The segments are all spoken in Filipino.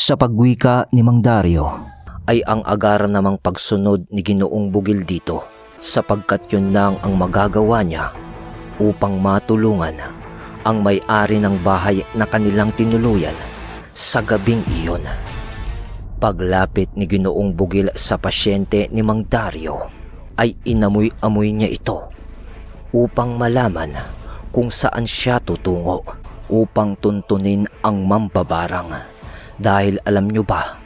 Sa pagwika ni Mang Dario ay ang agaran namang pagsunod ni Ginoong Bugil dito, sapagkat yun lang ang magagawa niya upang matulungan ang may-ari ng bahay na kanilang tinuluyan sa gabing iyon. Paglapit ni Ginoong Bugil sa pasyente ni Mang Dario ay inamoy-amoy niya ito upang malaman kung saan siya tutungo upang tuntunin ang mambabarang. Dahil alam nyo ba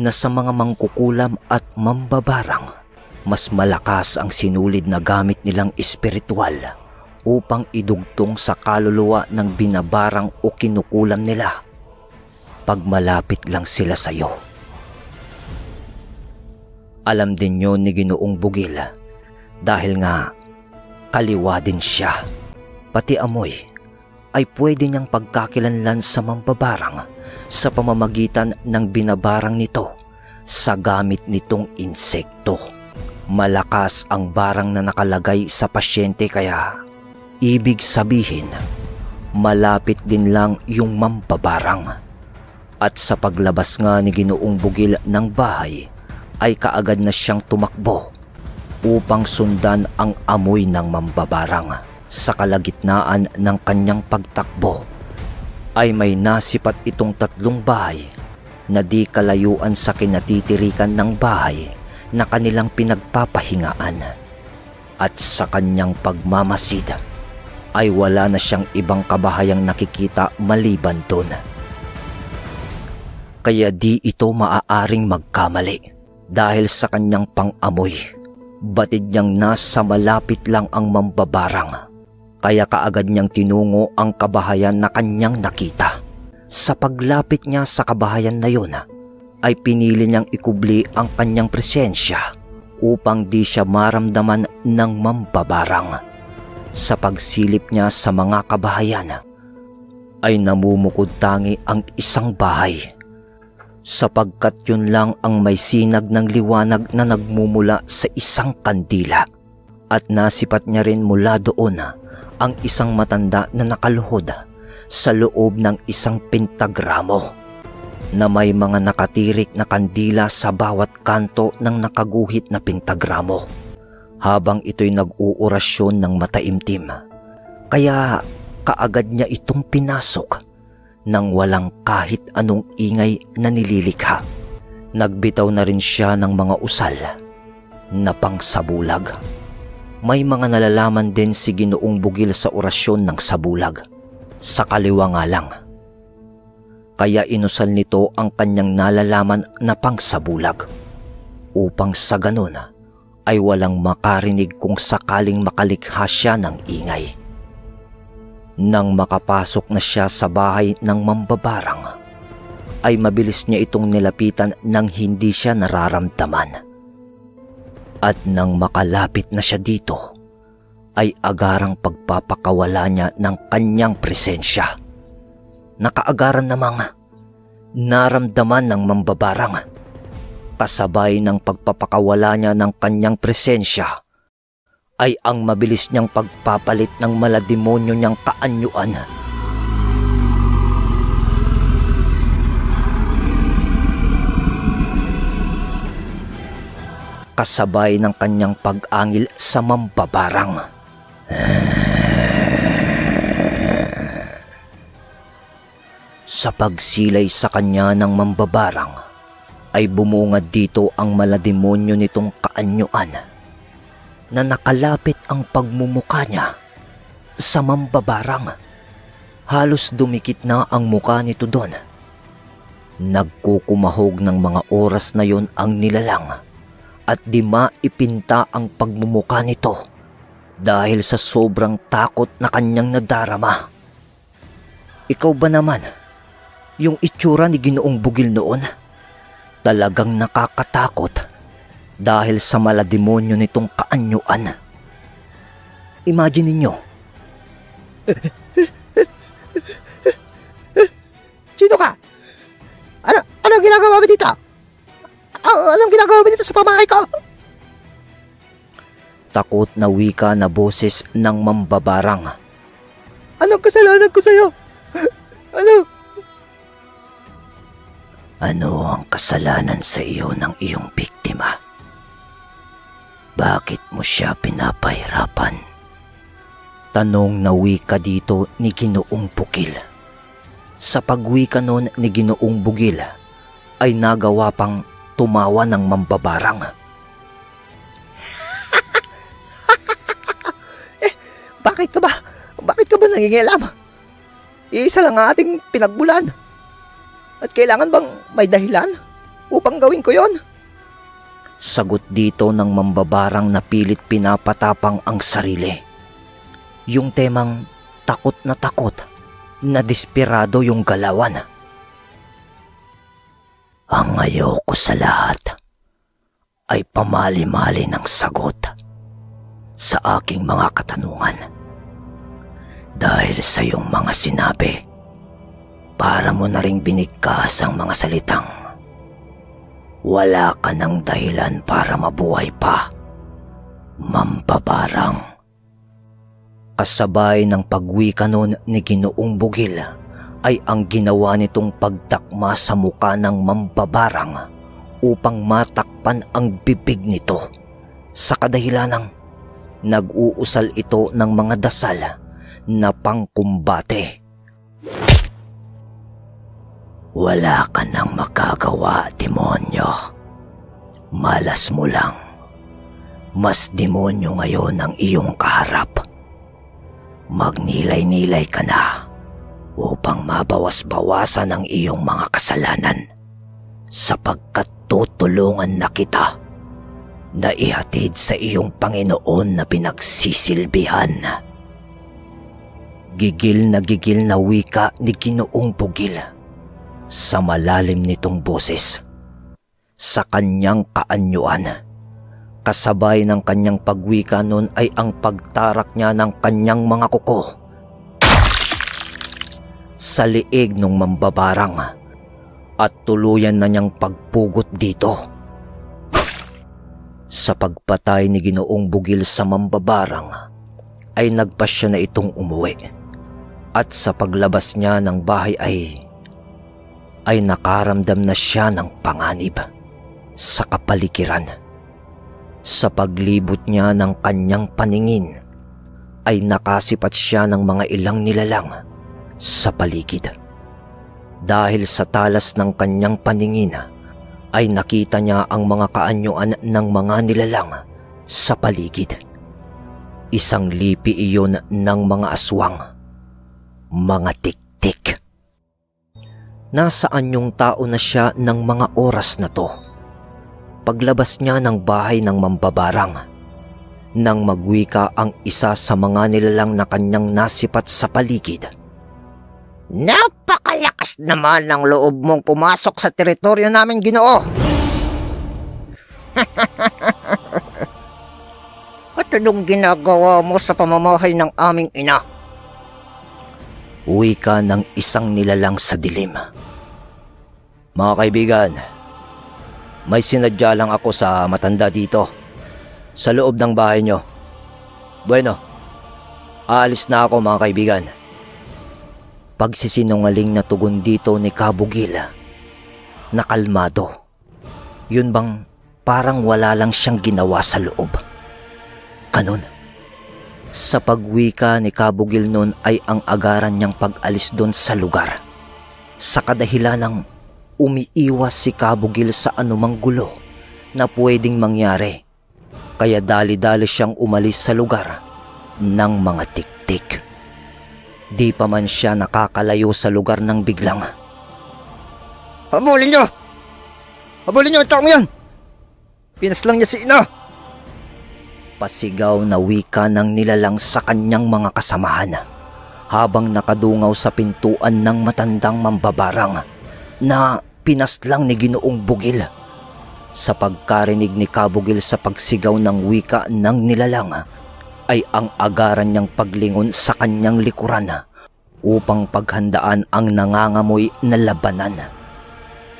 na sa mga mangkukulam at mambabarang, mas malakas ang sinulid na gamit nilang espiritual upang idugtong sa kaluluwa ng binabarang o kinukulam nila pag malapit lang sila sa iyo. Alam din yun ni Ginoong Bugil dahil nga kaliwa din siya. Pati amoy ay pwede niyang pagkakilanlan sa mambabarang sa pamamagitan ng binabarang nito sa gamit nitong insekto. Malakas ang barang na nakalagay sa pasyente, kaya ibig sabihin malapit din lang yung mambabarang. At sa paglabas nga ni Ginoong Bugil ng bahay ay kaagad na siyang tumakbo upang sundan ang amoy ng mambabarang. Sa kalagitnaan ng kanyang pagtakbo ay may nasipat itong 3 bahay na di kalayuan sa kinatitirikan ng bahay na kanilang pinagpapahingaan. At sa kanyang pagmamasid ay wala na siyang ibang kabahayang nakikita maliban doon. Kaya di ito maaaring magkamali dahil sa kanyang pang-amoy. Batid niyang nasa malapit lang ang mambabarang. Kaya kaagad niyang tinungo ang kabahayan na kanyang nakita. Sa paglapit niya sa kabahayan na yun, ay pinili niyang ikubli ang kanyang presensya upang di siya maramdaman ng mambabarang. Sa pagsilip niya sa mga kabahayan, ay namumukod tangi ang isang bahay, sapagkat yun lang ang may sinag ng liwanag na nagmumula sa isang kandila. At nasipat niya rin mula doon ang isang matanda na nakaluhod sa loob ng isang pentagramo na may mga nakatirik na kandila sa bawat kanto ng nakaguhit na pentagramo habang ito'y nag-uorasyon ng mataimtim. Kaya kaagad niya itong pinasok nang walang kahit anong ingay na nililikha. Nagbitaw na rin siya ng mga usal na pangsabulag. May mga nalalaman din si Ginoong Bugil sa orasyon ng sabulag. Sa kaliwa nga lang. Kaya inusal nito ang kanyang nalalaman na pangsabulag upang sa ganun ay walang makarinig kung sakaling makalikha siya ng ingay. Nang makapasok na siya sa bahay ng mambabarang, ay mabilis niya itong nilapitan nang hindi siya nararamdaman. At nang makalapit na siya dito, ay agarang pagpapakawala niya ng kanyang presensya. Nakaagaran namang naramdaman ng mambabarang. Kasabay ng pagpapakawala niya ng kanyang presensya, ay ang mabilis niyang pagpapalit ng malademonyo niyang kaanyuan. Kasabay ng kanyang pag-angil sa mambabarang. Sa pagsilay sa kanya ng mambabarang, ay bumungad dito ang malademonyo nitong kaanyuan na nakalapit ang pagmumuka niya sa mambabarang. Halos dumikit na ang muka nito doon. Nagkukumahog ng mga oras na yon ang nilalang at di maipinta ang pagmumuka nito dahil sa sobrang takot na kanyang nadarama. Ikaw ba naman, yung itsura ni Ginoong Bugil noon, talagang nakakatakot dahil sa malademonyo nitong kaanyuan. Imagine ninyo. Sino ka? Anong ginagawa mo dito? Anong ginagawa mo dito sa pamahay ko? Takot na wika na boses ng mambabarang. Anong kasalanan ko sa'yo? Ano? Ano ang kasalanan sa iyo ng iyong biktima? Bakit mo siya pinapahirapan? Tanong na wika dito ni Ginoong Bugil. Sa pagwika noon ni Ginoong Bugil ay nagawa pang tumawa ng mambabarang. Bakit ka ba? Bakit ka ba nangingialam? Iisa lang ang ating pinagbulan. At kailangan bang may dahilan upang gawin ko yon? Sagot dito ng mambabarang na pilit pinapatapang ang sarili. Yung temang takot na desperado yung galawan. Ang ayoko sa lahat ay pamali-mali ng sagot sa aking mga katanungan. Dahil sa iyong mga sinabi, para mo na ring binigkas ang mga salitang wala ka ng dahilan para mabuhay pa, mambabarang. Kasabay ng pagwika noon ni Ginoong Bugil ay ang ginawa nitong pagtakma sa muka ng mambabarang upang matakpan ang bibig nito sa kadahilanang nag-uusal ito ng mga dasal na pangkumbate. Wala ka nang magagawa, demonyo. Malas mo lang. Mas demonyo ngayon ang iyong kaharap. Magnilay-nilay ka na upang mabawas-bawasan ang iyong mga kasalanan, sapagkat tutulungan na kita na ihatid sa iyong Panginoon na pinagsisilbihan. Gigil na wika ni Ginoong Bugil sa malalim nitong boses. Sa kanyang kaanyuan, kasabay ng kanyang pagwika noon ay ang pagtarak niya ng kanyang mga kuko sa liig ng mambabarang at tuluyan na niyang pagpugot dito. Sa pagpatay ni Ginoong Bugil sa mambabarang ay nagpasya na itong umuwi, at sa paglabas niya ng bahay ay nakaramdam na siya ng panganib sa kapaligiran. Sa paglibot niya ng kanyang paningin ay nakasipat siya ng mga ilang nilalang sa paligid. Dahil sa talas ng kanyang paningin ay nakita niya ang mga kaanyuan ng mga nilalang sa paligid. Isang lipi iyon ng mga aswang, mga tiktik. Nasaan yung tao na siya ng mga oras na to? Paglabas niya ng bahay ng mambabarang, nang magwika ang isa sa mga nilalang na kanyang nasipat sa paligid. Napakalakas naman ng loob mong pumasok sa teritoryo namin, Ginoo. At anong ginagawa mo sa pamamahay ng aming ina? Wika ng isang nilalang sa dilim. Mga kaibigan, may sinadya lang ako sa matanda dito, sa loob ng bahay nyo. Bueno, aalis na ako, mga kaibigan. Pagsisinungaling na tugon dito ni Kabugil na kalmado. Yun bang parang wala lang siyang ginawa sa loob? Ganun. Sa pagwika ni Kabugil noon ay ang agaran niyang pag-alis doon sa lugar, sa kadahilanang umiiwas si Kabugil sa anumang gulo na pwedeng mangyari. Kaya dali-dali siyang umalis sa lugar ng mga tiktik. Di pa man siya nakakalayo sa lugar ng biglang, Habulin niyo! Habulin niyo ang taong yan! Pinaslang niya si ina! Pasigaw na wika ng nilalang sa kanyang mga kasamahan habang nakadungaw sa pintuan ng matandang mambabarang na pinaslang ni Ginoong Bugil. Sa pagkarinig ni Kabugil sa pagsigaw ng wika ng nilalang ay ang agaran niyang paglingon sa kanyang likuran upang paghandaan ang nangangamoy na labanan.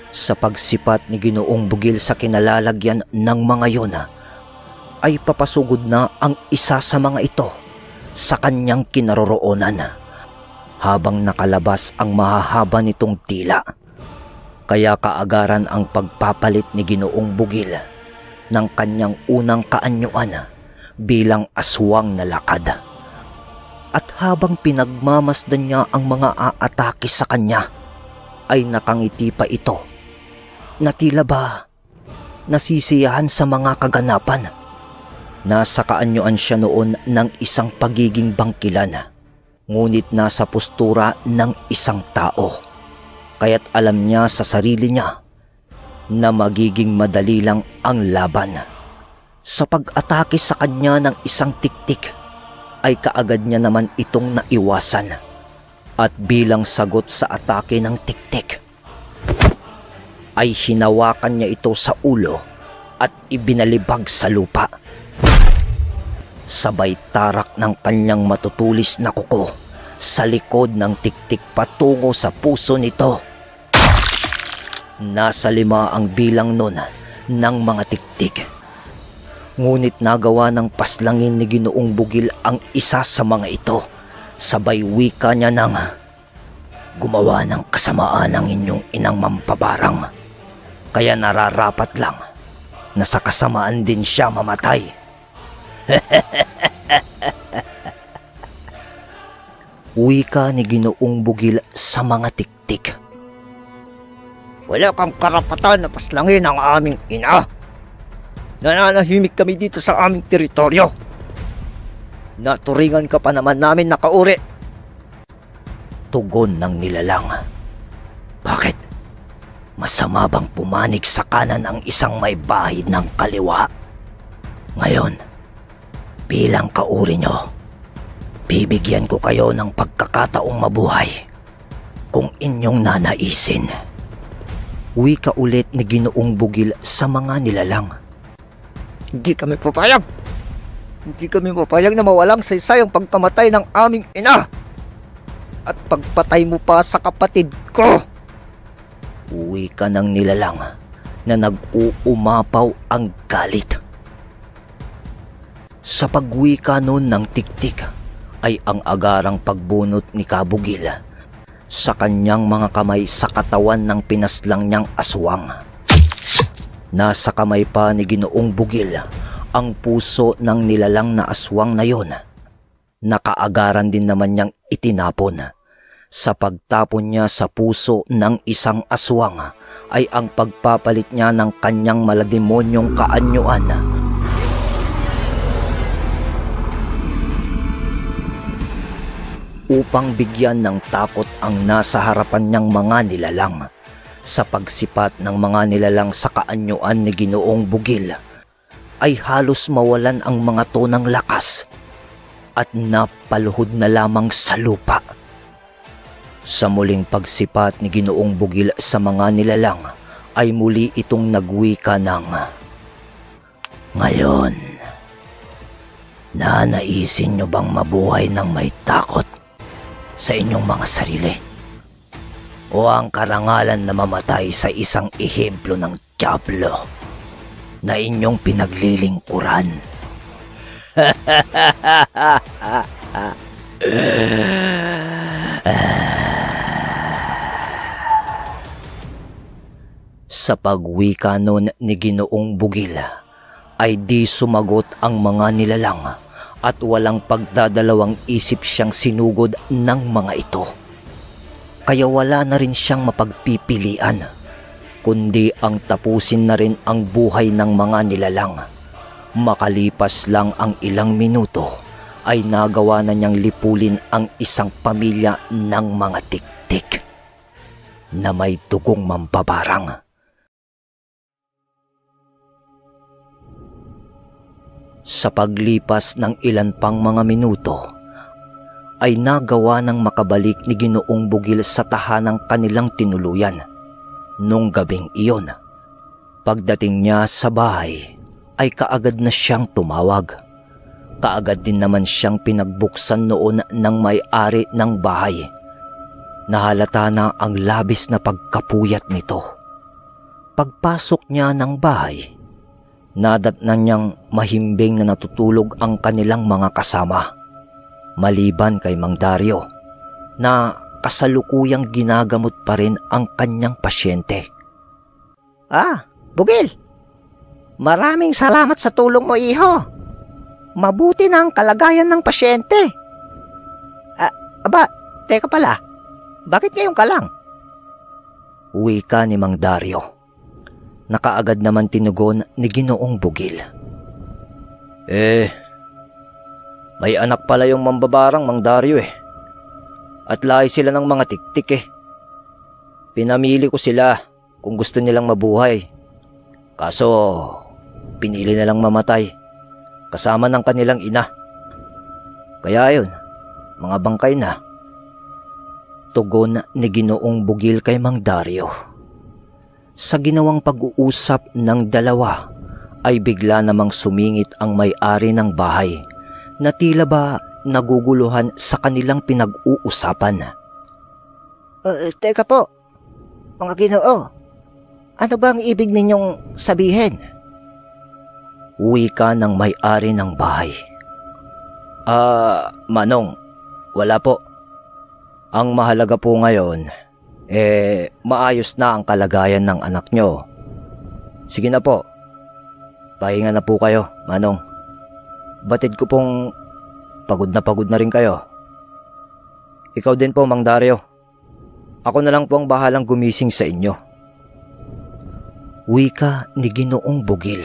Sa pagsipat ni Ginoong Bugil sa kinalalagyan ng mga yon ay papasugod na ang isa sa mga ito sa kanyang kinaroroonan habang nakalabas ang mahahaba nitong tila. Kaya kaagaran ang pagpapalit ni Ginoong Bugil ng kanyang unang kaanyuan bilang aswang na lakad. At habang pinagmamasdan niya ang mga aatake sa kanya, ay nakangiti pa ito na tila ba nasisiyahan sa mga kaganapan. Nasa kaanyuan siya noon ng isang pagiging bangkilan, ngunit nasa postura ng isang tao. Kaya't alam niya sa sarili niya na magiging madali lang ang laban. Sa pag-atake sa kanya ng isang tiktik, ay kaagad niya naman itong naiwasan. At bilang sagot sa atake ng tiktik, ay hinawakan niya ito sa ulo at ibinalibag sa lupa. Sabay tarak ng kanyang matutulis na kuko sa likod ng tiktik patungo sa puso nito. Nasa 5 ang bilang nun ng mga tiktik. Ngunit nagawa ng paslangin ni Ginoong Bugil ang isa sa mga ito. Sabay wika niya ng, "Gumawa ng kasamaan ang inyong inang mampabarang. Kaya nararapat lang na sa kasamaan din siya mamatay." Wika ni Ginoong Bugil sa mga tiktik. Wala kang karapatan na paslangin ang aming ina. Nananahimik kami dito sa aming teritoryo. Naturingan ka pa naman namin nakauri. Tugon ng nilalang. Bakit? Masama bang pumanig sa kanan ang isang may bahid ng kaliwa? Ngayon, bilang kauri nyo, bibigyan ko kayo ng pagkakataong mabuhay kung inyong nanaisin. Wika ulit ni Ginoong Bugil sa mga nilalang. Hindi kami papayag. Hindi kami papayag na mawalang saysay ang pagkamatay ng aming ina. At pagpatay mo pa sa kapatid ko. Wika ng nilalang na nag-uumapaw ang galit. Sa pagwika noon ng tiktik ay ang agarang pagbunot ni Kabugil sa kanyang mga kamay sa katawan ng pinaslang niyang aswang. Nasa kamay pa ni Ginoong Bugil ang puso ng nilalang na aswang na yon. Nakaagaran din naman niyang itinapon. Sa pagtapon niya sa puso ng isang aswang ay ang pagpapalit niya ng kanyang malademonyong kaanyuan. Upang bigyan ng takot ang nasa harapan niyang mga nilalang. Sa pagsipat ng mga nilalang sa kaanyuan ni Ginoong Bugil, ay halos mawalan ang mga to ng lakas at napaluhod na lamang sa lupa. Sa muling pagsipat ni Ginoong Bugil sa mga nilalang, ay muli itong nagwika ng, "Ngayon, nanaisin niyo bang mabuhay ng may takot sa inyong mga sarili? O ang karangalan na mamatay sa isang ehemplo ng dyablo na inyong pinaglilingkuran?" Sa pagwika nun ni Ginoong Bugil ay di sumagot ang mga nilalang at walang pagdadalawang isip siyang sinugod ng mga ito. Kaya wala na rin siyang mapagpipilian, kundi ang tapusin na rin ang buhay ng mga nilalang. Makalipas lang ang ilang minuto ay nagawa na niyang lipulin ang isang pamilya ng mga tiktik na may dugong mambabarang. Sa paglipas ng ilan pang mga minuto, ay nagawa ng makabalik ni Ginoong Bugil sa tahanang kanilang tinuluyan. Nung gabing iyon, pagdating niya sa bahay, ay kaagad na siyang tumawag. Kaagad din naman siyang pinagbuksan noon ng may-ari ng bahay. Nahalata na ang labis na pagkapuyat nito. Pagpasok niya ng bahay, nadatnan niyang mahimbing na natutulog ang kanilang mga kasama, maliban kay Mang Dario na kasalukuyang ginagamot pa rin ang kanyang pasyente. Bugil. Maraming salamat sa tulong mo, iho. Mabuti na ang kalagayan ng pasyente. Teka pala. Bakit ngayon ka lang? Wika ni Mang Dario. Nakaagad naman tinugon ni Ginoong Bugil. May anak pala yung mambabarang, Mang Dario At lahi sila ng mga tiktik Pinamili ko sila kung gusto nilang mabuhay. Kaso, pinili nilang mamatay kasama ng kanilang ina. Kaya yun, mga bangkay na. Tugon ni Ginoong Bugil kay Mang Dario. Sa ginawang pag-uusap ng dalawa ay bigla namang sumingit ang may-ari ng bahay na tila ba naguguluhan sa kanilang pinag-uusapan. Teka po, mga Ginoo. Ano ba ang ibig ninyong sabihin? Wika ng may-ari ng bahay. Manong, wala po. Ang mahalaga po ngayon, maayos na ang kalagayan ng anak nyo. Sige na po, pahinga na po kayo, Manong. Batid ko pong pagod na rin kayo. Ikaw din po, Mang Dario. Ako na lang po ang bahalang gumising sa inyo. Wika ni Ginoong Bugil.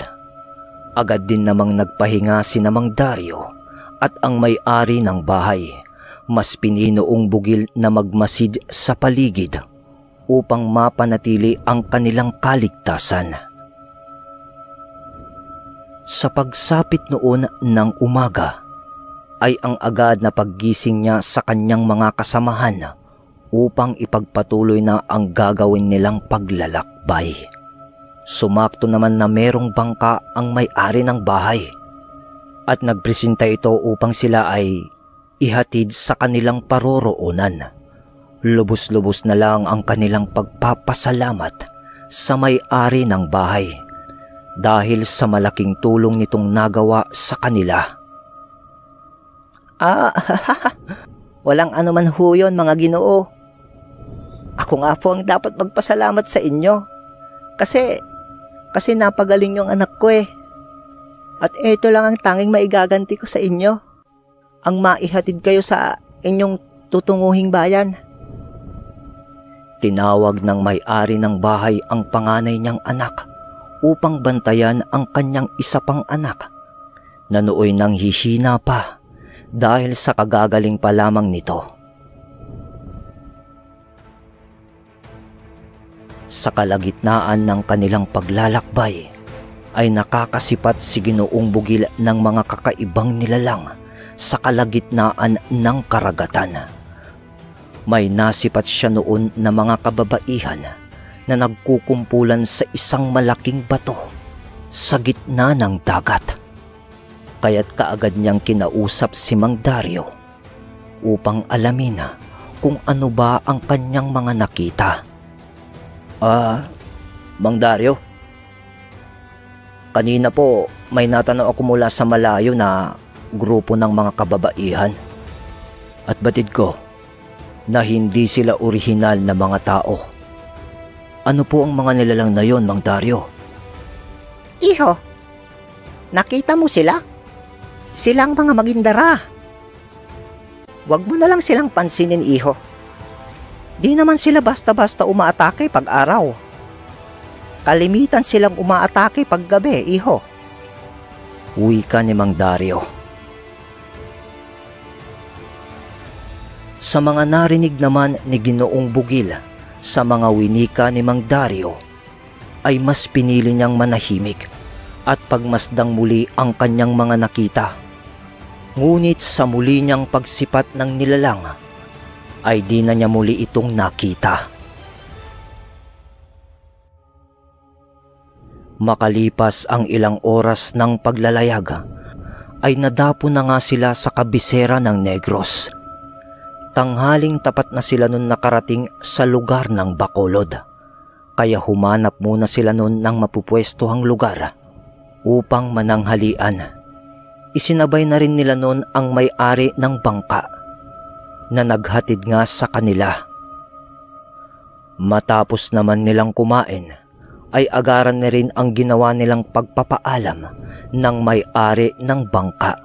Agad din namang nagpahinga si Mang Dario at ang may-ari ng bahay. Mas pininoong Bugil na magmasid sa paligid upang mapanatili ang kanilang kaligtasan. Sa pagsapit noon ng umaga, ay ang agad na paggising niya sa kanyang mga kasamahan upang ipagpatuloy na ang gagawin nilang paglalakbay. Sumakto naman na merong bangka ang may-ari ng bahay at nagpresenta ito upang sila ay ihatid sa kanilang paroroonan. Lubos-lubos na lang ang kanilang pagpapasalamat sa may-ari ng bahay dahil sa malaking tulong nitong nagawa sa kanila. Walang anuman ho yun, mga Ginoo. Ako nga po ang dapat magpasalamat sa inyo. Kasi napagaling yung anak ko At ito lang ang tanging maigaganti ko sa inyo. Ang maihatid kayo sa inyong tutunguhing bayan. Tinawag ng may-ari ng bahay ang panganay niyang anak upang bantayan ang kanyang isa pang anak na nooy nang hihina pa dahil sa kagagaling pa lamang nito. Sa kalagitnaan ng kanilang paglalakbay ay nakakasipat si Ginoong Bugil ng mga kakaibang nilalang sa kalagitnaan ng karagatan. May nasipat siya noon na mga kababaihan na nagkukumpulan sa isang malaking bato sa gitna ng dagat. Kaya't kaagad niyang kinausap si Mang Dario upang alamin kung ano ba ang kanyang mga nakita. Mang Dario, kanina po may natanaw ako mula sa malayo na grupo ng mga kababaihan. At batid ko na hindi sila orihinal na mga tao. Ano po ang mga nilalang na yon, Mang Dario? Iho, nakita mo sila? Silang mga magindara. Huwag mo na lang silang pansinin, iho. Di naman sila basta-basta umaatake pag araw. Kalimitan silang umaatake pag gabi, iho. Wika ni Mang Dario. Sa mga narinig naman ni Ginoong Bugil sa mga winika ni Mang Dario, ay mas pinili niyang manahimik at pagmasdang muli ang kanyang mga nakita. Ngunit sa muli niyang pagsipat ng nilalang, ay di na niya muli itong nakita. Makalipas ang ilang oras ng paglalayag, ay nadapo na nga sila sa kabisera ng Negros. Tanghaling tapat na sila nun nakarating sa lugar ng Bacolod, kaya humanap muna sila nun ng mapupwestuhang lugar upang mananghalian. Isinabay na rin nila nun ang may-ari ng bangka na naghatid nga sa kanila. Matapos naman nilang kumain, ay agaran na rin ang ginawa nilang pagpapaalam ng may-ari ng bangka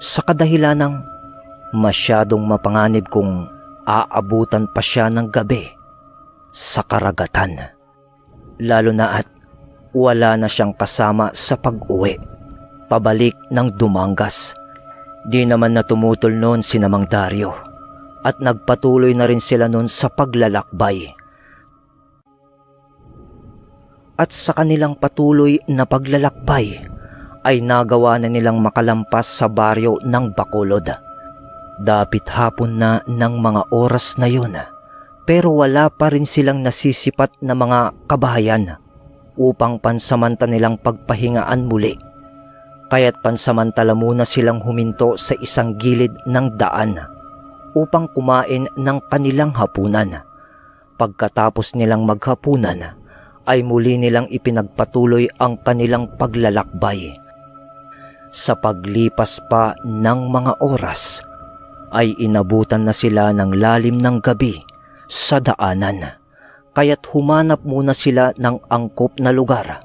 sa kadahilan ng masyadong mapanganib kung aabutan pa siya ng gabi sa karagatan. Lalo na at wala na siyang kasama sa pag-uwi pabalik ng Dumangas. Di naman na tumutol noon si Mang Dario at nagpatuloy na rin sila noon sa paglalakbay. At sa kanilang patuloy na paglalakbay ay nagawa na nilang makalampas sa baryo ng Bacolod. Dapit hapon na ng mga oras na yun, pero wala pa rin silang nasisipat na mga kabahayan upang pansamanta nilang pagpahingaan muli. Kaya't pansamantala muna silang huminto sa isang gilid ng daan upang kumain ng kanilang hapunan. Pagkatapos nilang maghapunan, ay muli nilang ipinagpatuloy ang kanilang paglalakbay. Sa paglipas pa ng mga oras, ay inabutan na sila ng lalim ng gabi sa daanan. Kaya't humanap muna sila ng angkop na lugar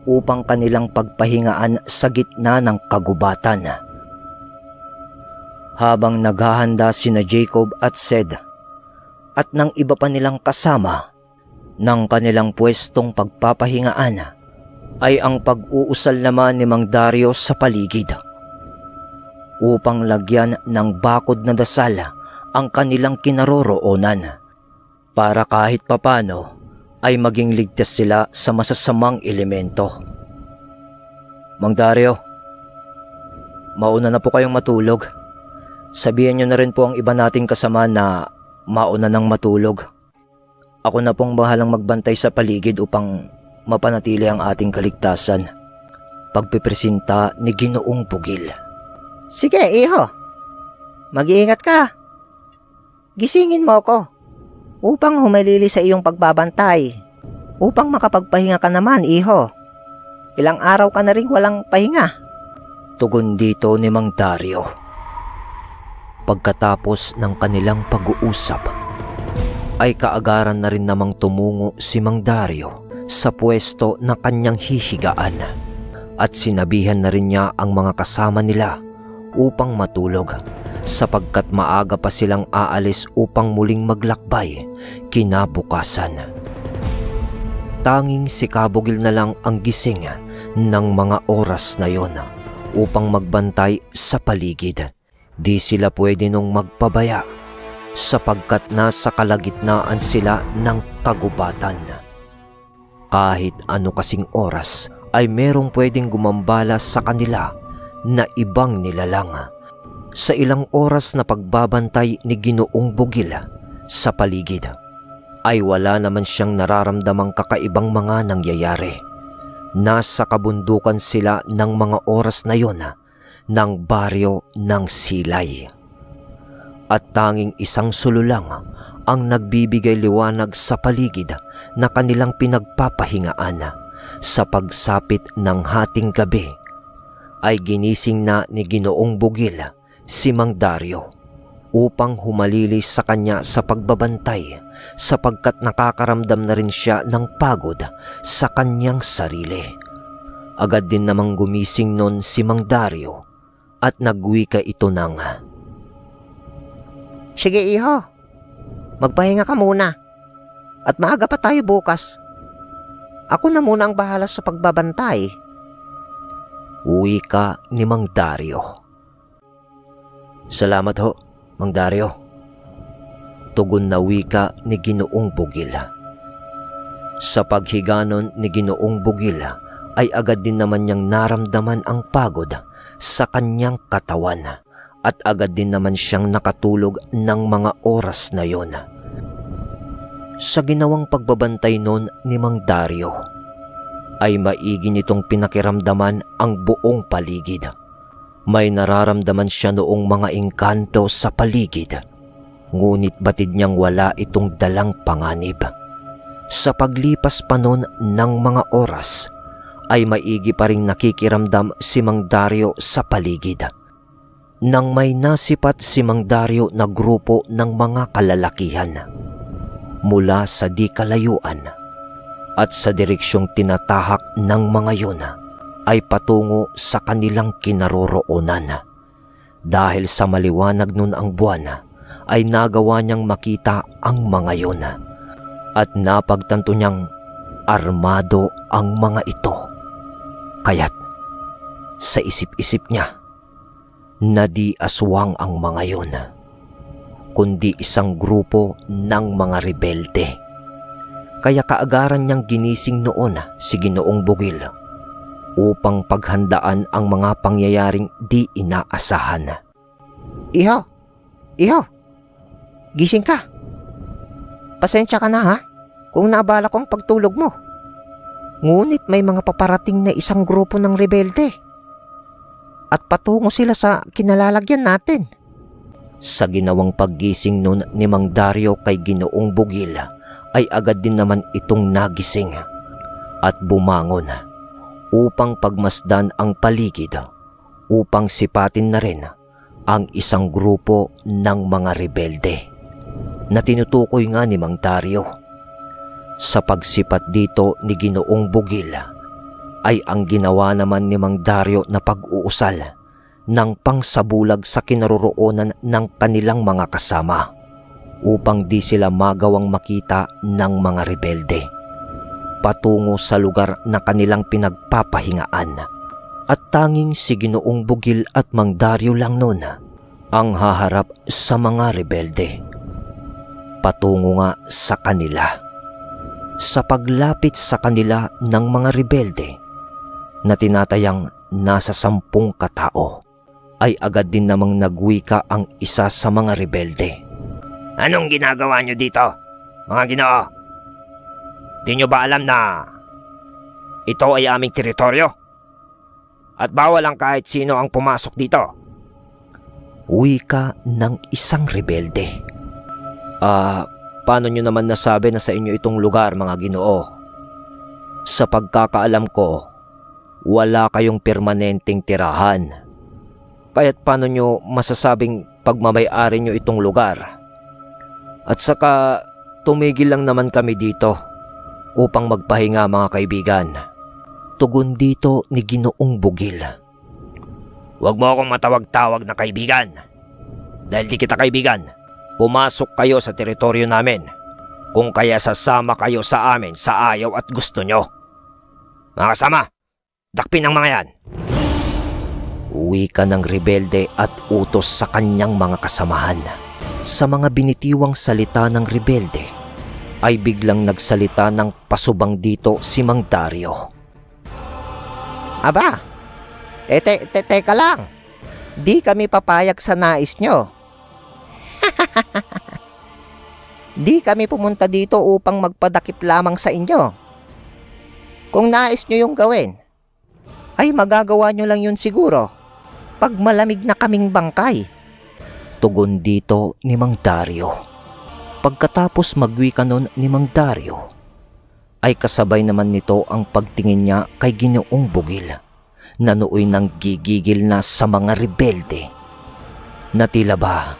upang kanilang pagpahingaan sa gitna ng kagubatan. Habang naghahanda sina Jacob at Sed at ng iba pa nilang kasama ng kanilang pwestong pagpapahingaan, ay ang pag-uusal naman ni Mang Dario sa paligid upang lagyan ng bakod na dasal ang kanilang kinaroroonan para kahit papano ay maging ligtas sila sa masasamang elemento. Mang Dario, mauna na po kayong matulog. Sabihin nyo na rin po ang iba nating kasama na mauna nang matulog. Ako na pong bahalang magbantay sa paligid upang mapanatili ang ating kaligtasan. Pagpipresenta ni Ginoong Bugil. Sige, iho. Mag-iingat ka. Gisingin mo ako upang humalili sa iyong pagbabantay. Upang makapagpahinga ka naman, iho. Ilang araw ka na rin walang pahinga. Tugon dito ni Mang Dario. Pagkatapos ng kanilang pag-uusap, ay kaagaran na rin namang tumungo si Mang Dario sa pwesto na kanyang hihigaan at sinabihan na rin niya ang mga kasama nila upang matulog sapagkat maaga pa silang aalis upang muling maglakbay kinabukasan. Tanging si Kabugil na lang ang gising ng mga oras na yon upang magbantay sa paligid. Di sila pwede nung magpabaya sapagkat nasa kalagitnaan sila ng kagubatan. Kahit ano kasing oras ay merong pwedeng gumambala sa kanila na ibang nilalang. Sa ilang oras na pagbabantay ni Ginoong Bugil sa paligid, ay wala naman siyang nararamdamang kakaibang mga nangyayari. Nasa kabundukan sila ng mga oras na yon ng baryo ng Silay. At tanging isang sululang ang nagbibigay liwanag sa paligid na kanilang pinagpapahingaan. Sa pagsapit ng hating gabi ay ginising na ni Ginoong Bugil si Mang Dario upang humalili sa kanya sa pagbabantay sapagkat nakakaramdam na rin siya ng pagod sa kanyang sarili. Agad din namang gumising nun si Mang Dario at nagwika ito ng, Sige, iho. Magpahinga ka muna. At maaga pa tayo bukas. Ako na muna ang bahala sa pagbabantay. Wika ni Mang Dario. Salamat ho, Mang Dario. Tugon na wika ni Ginoong Bugil. Sa paghiganon ni Ginoong Bugil ay agad din naman niyang naramdaman ang pagod sa kanyang katawan at agad din naman siyang nakatulog ng mga oras na yon. Sa ginawang pagbabantay noon ni Mang Dario, ay maigi nitong pinakiramdaman ang buong paligid. May nararamdaman siya noong mga engkanto sa paligid, ngunit batid niyang wala itong dalang panganib. Sa paglipas pa noon ng mga oras, ay maigi pa ring nakikiramdam si Mang Dario sa paligid. Nang may nasipat si Mang Dario na grupo ng mga kalalakihan mula sa di kalayuan, at sa direksyong tinatahak ng mga yun ay patungo sa kanilang kinaroroonan. Dahil sa maliwanag nun ang buwan ay nagawa niyang makita ang mga yun at napagtanto niyang armado ang mga ito. Kaya't sa isip-isip niya na di aswang ang mga yun, kundi isang grupo ng mga rebelde. Kaya kaagaran niyang ginising noon si Ginoong Bugil upang paghandaan ang mga pangyayaring di inaasahan. Iho! Iho! Gising ka! Pasensya ka na ha, kung naabala ko ang pagtulog mo. Ngunit may mga paparating na isang grupo ng rebelde. At patungo sila sa kinalalagyan natin. Sa ginawang paggising nun ni Mang Dario kay Ginoong Bugil ay agad din naman itong nagising at bumangon upang pagmasdan ang paligid upang sipatin na rin ang isang grupo ng mga rebelde na tinutukoy nga ni Mang Dario. Sa pagsipat dito ni Ginoong Bugil ay ang ginawa naman ni Mang Dario na pag-uusal ng pangsabulag sa kinaroroonan ng kanilang mga kasama upang di sila magawang makita ng mga rebelde patungo sa lugar na kanilang pinagpapahingaan. At tanging si Ginoong Bugil at Mang Dario lang noon ang haharap sa mga rebelde patungo nga sa kanila. Sa paglapit sa kanila ng mga rebelde na tinatayang nasa 10 katao ay agad din namang nagwika ang isa sa mga rebelde. Anong ginagawa nyo dito, mga Ginoo? Di nyo ba alam na ito ay aming teritoryo? At bawal ang kahit sino ang pumasok dito? Wika ng isang rebelde. Paano nyo naman nasabi na sa inyo itong lugar, mga Ginoo? Sa pagkakaalam ko, wala kayong permanenteng tirahan. Kaya't paano nyo masasabing pagmamay-ari nyo itong lugar? At saka tumigil lang naman kami dito upang magpahinga, mga kaibigan. Tugon dito ni Ginoong Bugil. Huwag mo akong matawag-tawag na kaibigan. Dahil di kita kaibigan. Pumasok kayo sa teritoryo namin. Kung kaya sasama kayo sa amin sa ayaw at gusto nyo. Mga kasama, dakpin ang mga yan. Wika ng rebelde at utos sa kanyang mga kasamahan. Sa mga binitiwang salita ng rebelde, ay biglang nagsalita ng pasubang dito si Mang Dario. Aba, teka lang. Di kami papayag sa nais nyo. Di kami pumunta dito upang magpadakip lamang sa inyo. Kung nais nyo yung gawin, ay magagawa nyo lang yun siguro pag malamig na kaming bangkay. Tugon dito ni Mang Dario. Pagkatapos magwika nun ni Mang Dario, ay kasabay naman nito ang pagtingin niya kay Ginoong Bugil na nooy nang gigigil na sa mga rebelde na tila ba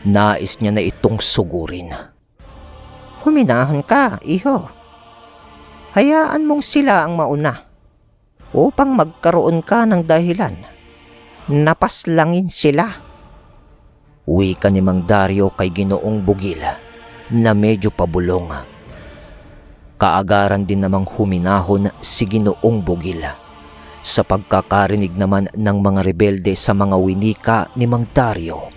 nais niya na itong sugurin. Huminahon ka, iho. Hayaan mong sila ang mauna upang magkaroon ka ng dahilan. Napaslangin sila. Wika ni Mang Dario kay Ginoong Bugil na medyo pabulong. Kaagaran din namang huminahon si Ginoong Bugil sa pagkakarinig naman ng mga rebelde sa mga winika ni Mang Dario.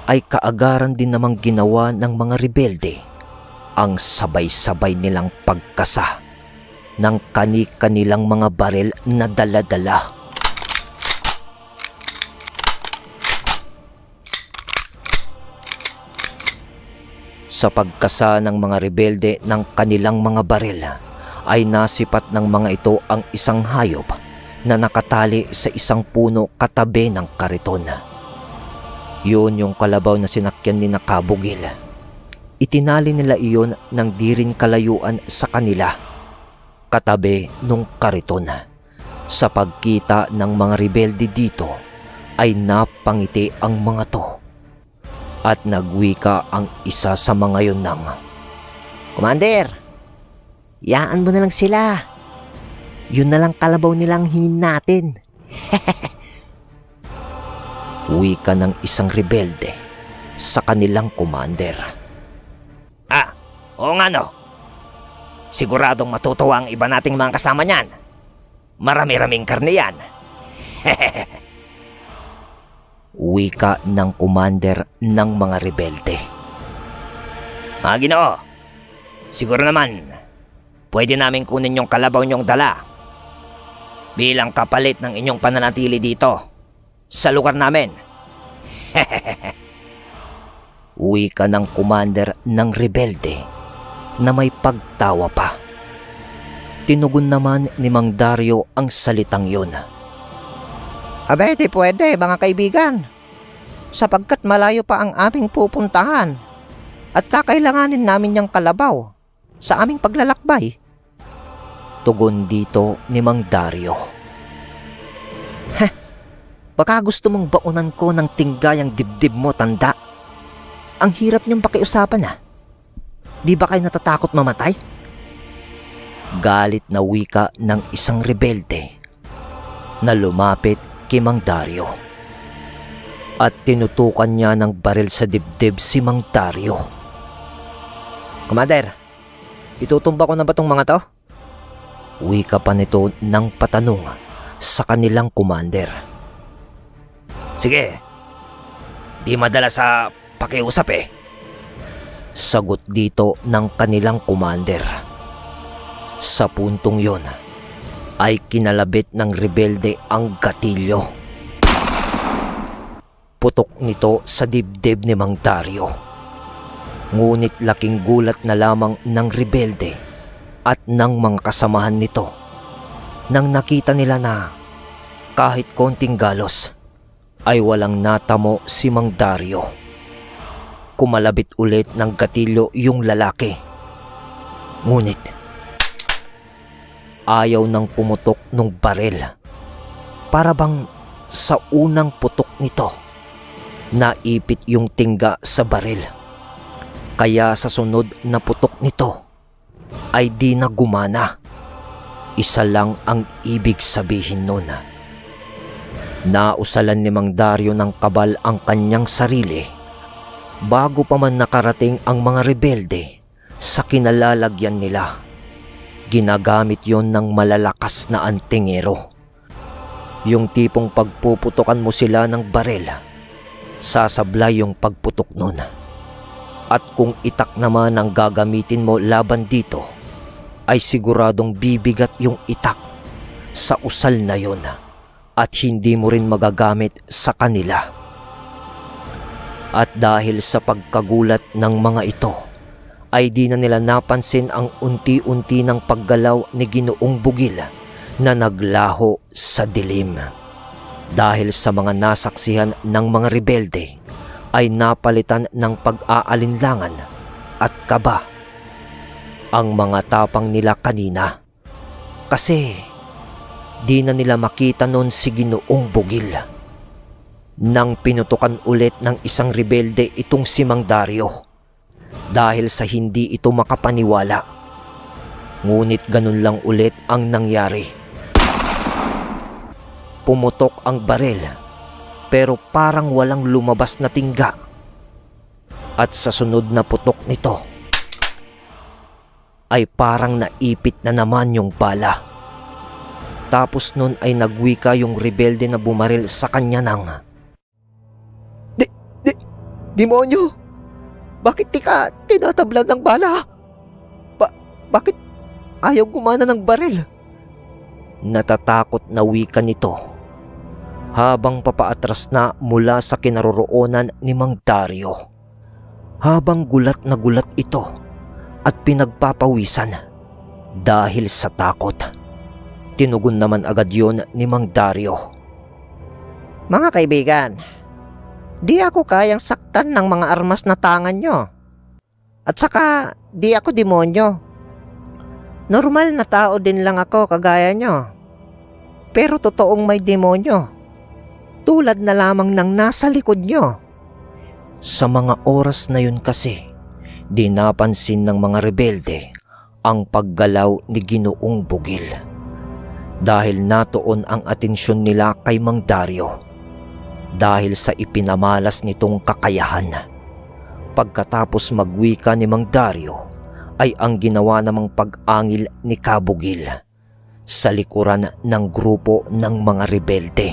Ay kaagaran din namang ginawa ng mga rebelde ang sabay-sabay nilang pagkasa ng kani-kanilang mga baril na dala-dala. Sa pagkasa ng mga rebelde ng kanilang mga baril ay nasipat ng mga ito ang isang hayop na nakatali sa isang puno katabi ng kariton. Yun yung kalabaw na sinakyan ni Nakabugil. Itinali nila iyon ng di rin kalayuan sa kanila, katabi nung kariton. Sa pagkita ng mga rebelde dito ay napangiti ang mga to. At nagwika ang isa sa mga yun ng, Commander, Yaan mo na lang sila. Yun na lang kalabaw nilang hingin natin. Wika ng isang rebelde sa kanilang commander. Oo nga no. Siguradong matutuwa ang iba nating mga kasama niyan. Marami-raming karne yan. Wika ng commander ng mga rebelde. Mga Ginoo, siguro naman, pwede namin kunin yung kalabaw niyong dala bilang kapalit ng inyong pananatili dito sa lugar namin. Wika ng commander ng rebelde na may pagtawa pa. Tinugon naman ni Mang Dario ang salitang yun. Abay, di pwede mga kaibigan. Sapagkat malayo pa ang aming pupuntahan at kakailanganin namin yung kalabaw sa aming paglalakbay. Tugon dito ni Mang Dario. Baka gusto mong baunan ko ng tinggayang dibdib mo, tanda. Ang hirap niyong pakiusapan na. Di ba kayo natatakot mamatay? Galit na wika ng isang rebelde na lumapit kay Mang Dario at tinutukan niya ng baril sa dibdib si Mang Dario. Commander, itutumba ko na ba tong mga to? Wika pa nito ng patanong sa kanilang commander. Sige, di madala sa pakiusap eh. Sagot dito ng kanilang commander. Sa puntong yon ay kinalabit ng rebelde ang gatilyo. Putok nito sa dibdib ni Mang Dario. Ngunit laking gulat na lamang ng rebelde at ng mga kasamahan nito nang nakita nila na kahit konting galos ay walang natamo si Mang Dario. Kumalabit ulit ng gatilyo yung lalaki. Ngunit ayaw nang pumutok nung baril. Para bang sa unang putok nito, naipit yung tingga sa baril. Kaya sa sunod na putok nito ay di na gumana. Isa lang ang ibig sabihin nun. Nausalan ni Mang Dario ng kabal ang kanyang sarili bago pa man nakarating ang mga rebelde sa kinalalagyan nila. Ginagamit yon ng malalakas na antingero. Yung tipong pagpuputokan mo sila ng baril, sasablay yung pagputok nun. At kung itak naman ang gagamitin mo laban dito, ay siguradong bibigat yung itak sa usal na yon at hindi mo rin magagamit sa kanila. At dahil sa pagkagulat ng mga ito, ay di na nila napansin ang unti-unti ng paggalaw ni Ginoong Bugil na naglaho sa dilim. Dahil sa mga nasaksihan ng mga rebelde, ay napalitan ng pag-aalinlangan at kaba ang mga tapang nila kanina. Kasi di na nila makita noon si Ginoong Bugil. Nang pinutukan ulit ng isang rebelde itong si Mang Dario dahil sa hindi ito makapaniwala. Ngunit ganun lang ulit ang nangyari. Pumutok ang baril pero parang walang lumabas na tingga. At sa sunod na putok nito ay parang naipit na naman yung bala. Tapos nun ay nagwika yung rebelde na bumaril sa kanya ng, Demonyo! Bakit di ka tinatablan ng bala? Bakit ayaw gumana ng baril? Natatakot na wika nito habang papaatras na mula sa kinaroroonan ni Mang Dario. Habang gulat na gulat ito at pinagpapawisan dahil sa takot. Tinugon naman agad yon ni Mang Dario. Mga kaibigan, di ako kayang saktan ng mga armas na tangan nyo. At saka, di ako demonyo. Normal na tao din lang ako kagaya nyo. Pero totoong may demonyo. Tulad na lamang ng nasa likod nyo. Sa mga oras na yun kasi, di napansin ng mga rebelde ang paggalaw ni Ginoong Bugil. Dahil natuon ang atensyon nila kay Mang Dario. Dahil sa ipinamalas nitong kakayahan. Pagkatapos magwika ni Mang Dario, ay ang ginawa namang pag-angil ni Kabugil sa likuran ng grupo ng mga rebelde.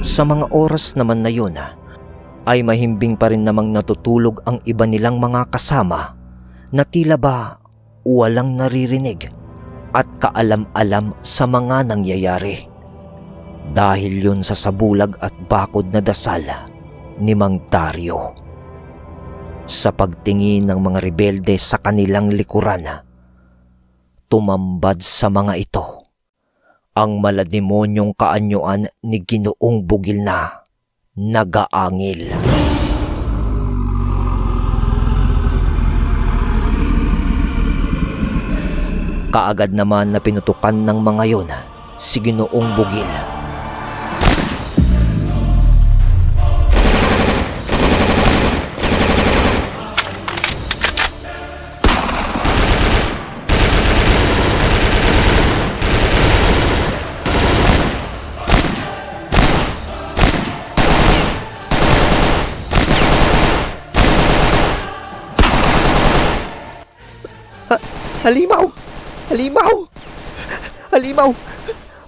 Sa mga oras naman na yun, ay mahimbing pa rin namang natutulog ang iba nilang mga kasama na tila ba walang naririnig at kaalam-alam sa mga nangyayari. Dahil yun sa sabulag at bakod na dasal ni Mang Dario. Sa pagtingin ng mga rebelde sa kanilang likuran, tumambad sa mga ito ang malademonyong kaanyuan ni Ginoong Bugil na nagaangil. Kaagad naman na pinutukan ng mga yon si Ginoong Bugil. Halimaw! Halimaw! Halimaw!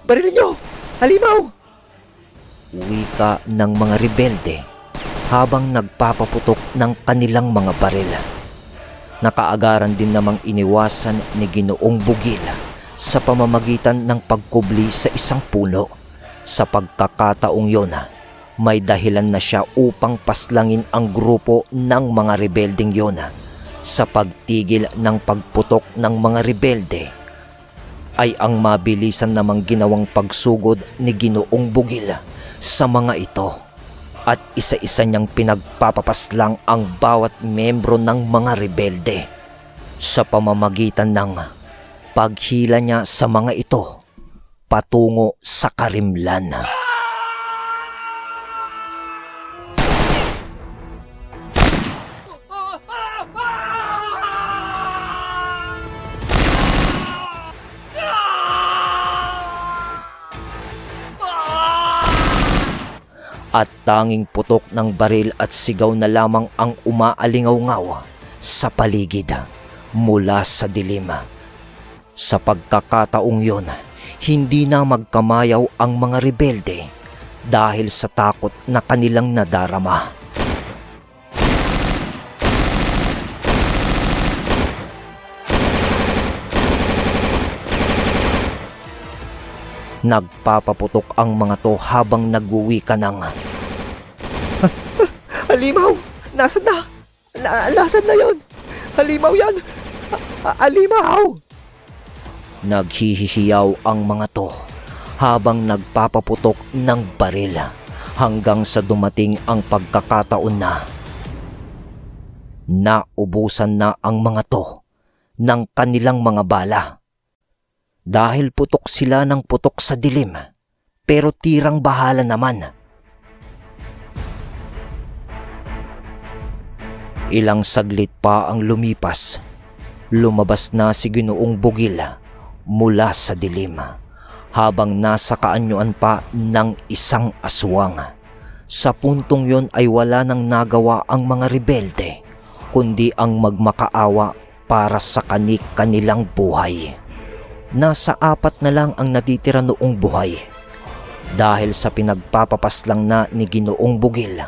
Baril nyo! Halimaw! Wika ng mga rebelde habang nagpapaputok ng kanilang mga baril. Nakaagaran din namang iniwasan ni Ginoong Bugil sa pamamagitan ng pagkubli sa isang puno. Sa pagkakataong yon, may dahilan na siya upang paslangin ang grupo ng mga rebeldeng yon. Sa pagtigil ng pagputok ng mga rebelde, ay ang mabilisan namang ginawang pagsugod ni Ginoong Bugil sa mga ito at isa-isa niyang pinagpapapaslang ang bawat membro ng mga rebelde sa pamamagitan ng paghila niya sa mga ito patungo sa karimlan. At tanging putok ng baril at sigaw na lamang ang umaalingaw-ngaw sa paligid mula sa dilim. Sa pagkakataong yon, hindi na magkamayaw ang mga rebelde dahil sa takot na kanilang nadarama. Nagpapaputok ang mga to habang nagwuwika ng Halimaw! Nasaan na? Nasaan na yun? Halimaw yan! Halimaw! Naghihihiyaw ang mga to habang nagpapaputok ng baril hanggang sa dumating ang pagkakataon na naubusan na ang mga to ng kanilang mga bala. Dahil putok sila ng putok sa dilim, pero tirang bahala naman. Ilang saglit pa ang lumipas, lumabas na si Ginoong Bugil mula sa dilim, habang nasa kaanyuan pa ng isang aswang. Sa puntong yon ay wala nang nagawa ang mga rebelde, kundi ang magmakaawa para sa kanilang buhay. Nasa 4 na lang ang natitira noong buhay dahil sa pinagpapapaslang na ni Ginoong Bugil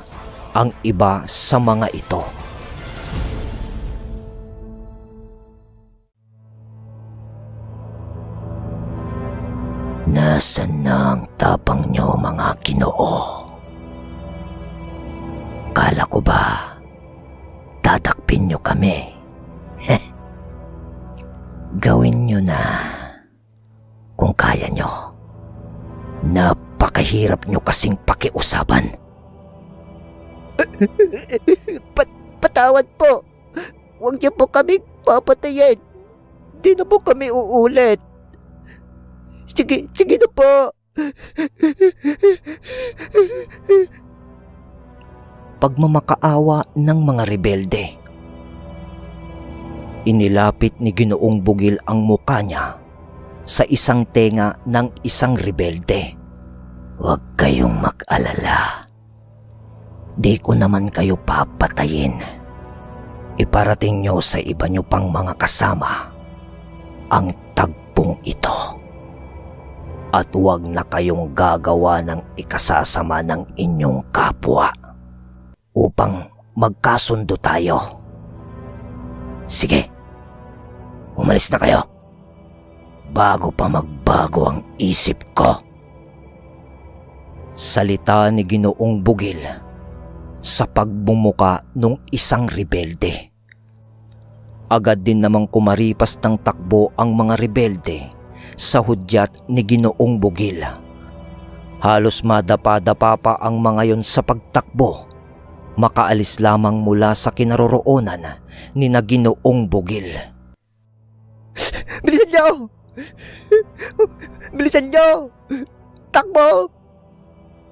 ang iba sa mga ito. Nasaan na ang tapang nyo, mga Ginoo? Kala ko ba tatakpin nyo kami? Gawin nyo na kung kaya nyo. Napakahirap nyo kasing pakiusapan. Patawad po. Huwag niyo po kami papatayin. Di na po kami uulit. Sige na po. pagmamakaawa ng mga rebelde. Inilapit ni Ginoong Bugil ang muka niya sa isang tenga ng isang rebelde. "Huwag kayong mag-alala. Di ko naman kayo papatayin. Iparating nyo sa iba nyo pang mga kasama ang tagpong ito. At huwag na kayong gagawa ng ikasasama ng inyong kapwa upang magkasundo tayo. Sige, umalis na kayo bago pa magbago ang isip ko." Salita ni Ginoong Bugil sa pagbumuka nung isang rebelde. Agad din namang kumaripas ng takbo ang mga rebelde sa hudyat ni Ginoong Bugil. Halos madapa-dapa pa ang mga yon sa pagtakbo, makaalis lamang mula sa kinaroroonan ni na Ginoong Bugil. Bilisan niyo! Bilisan niyo! Takbo!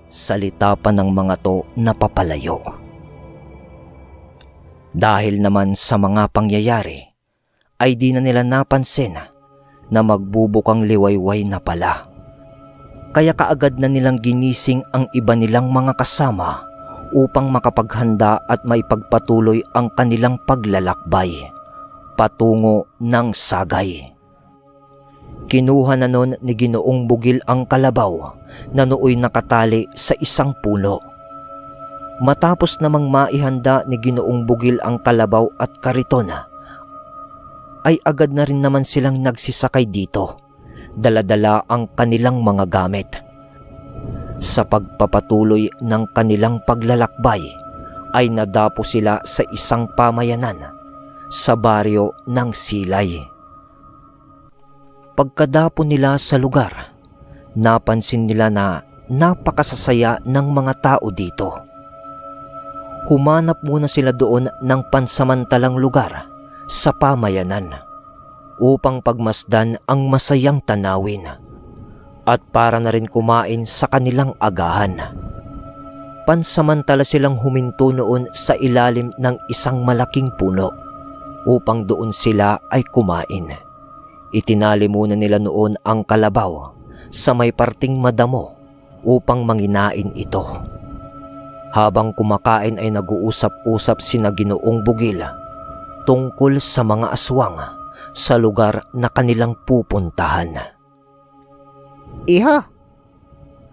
Salita pa ng mga to na papalayo. Dahil naman sa mga pangyayari, ay di na nila napansin na magbubukang liwayway na pala. Kaya kaagad na nilang ginising ang iba nilang mga kasama upang makapaghanda at maipagpatuloy ang kanilang paglalakbay patungo ng Sagay. Kinuha na nun ni Ginoong Bugil ang kalabaw na nooy nakatali sa isang puno. Matapos namang maihanda ni Ginoong Bugil ang kalabaw at kariton, ay agad na rin naman silang nagsisakay dito. Dala-dala ang kanilang mga gamit. Sa pagpapatuloy ng kanilang paglalakbay ay nadapo sila sa isang pamayanan sa baryo ng Silay. Pagkadapo nila sa lugar, napansin nila na napakasasaya ng mga tao dito. Humanap muna sila doon ng pansamantalang lugar sa pamayanan upang pagmasdan ang masayang tanawin at para na rin kumain sa kanilang agahan. Pansamantala silang huminto noon sa ilalim ng isang malaking puno upang doon sila ay kumain. Itinali muna nila noon ang kalabaw sa may parting madamo upang manginain ito. Habang kumakain ay nag-uusap-usap sina Ginoong Bugil tungkol sa mga aswang sa lugar na kanilang pupuntahan. Iha,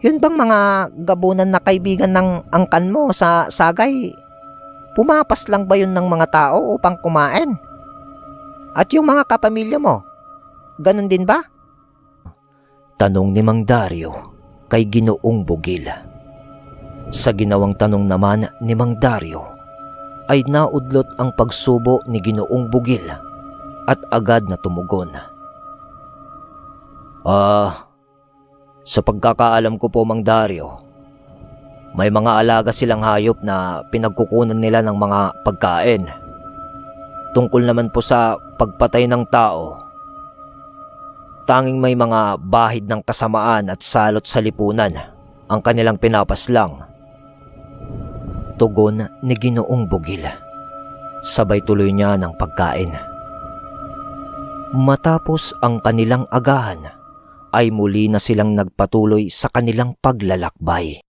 yun bang mga gabunan na kaibigan ng angkan mo sa Sagay? Pumapas lang ba yun ng mga tao upang kumain? At yung mga kapamilya mo, ganun din ba? Tanong ni Mang Dario kay Ginoong Bugil. Sa ginawang tanong naman ni Mang Dario ay naudlot ang pagsubo ni Ginoong Bugil at agad na tumugon. Sa pagkakaalam ko po, Mang Dario, may mga alaga silang hayop na pinagkukunan nila ng mga pagkain. Tungkol naman po sa pagpatay ng tao, tanging may mga bahid ng kasamaan at salot sa lipunan ang kanilang pinapaslang. Tugon ni Ginoong Bugil. Sabay tuloy niya ng pagkain. Matapos ang kanilang agahan, ay muli na silang nagpatuloy sa kanilang paglalakbay.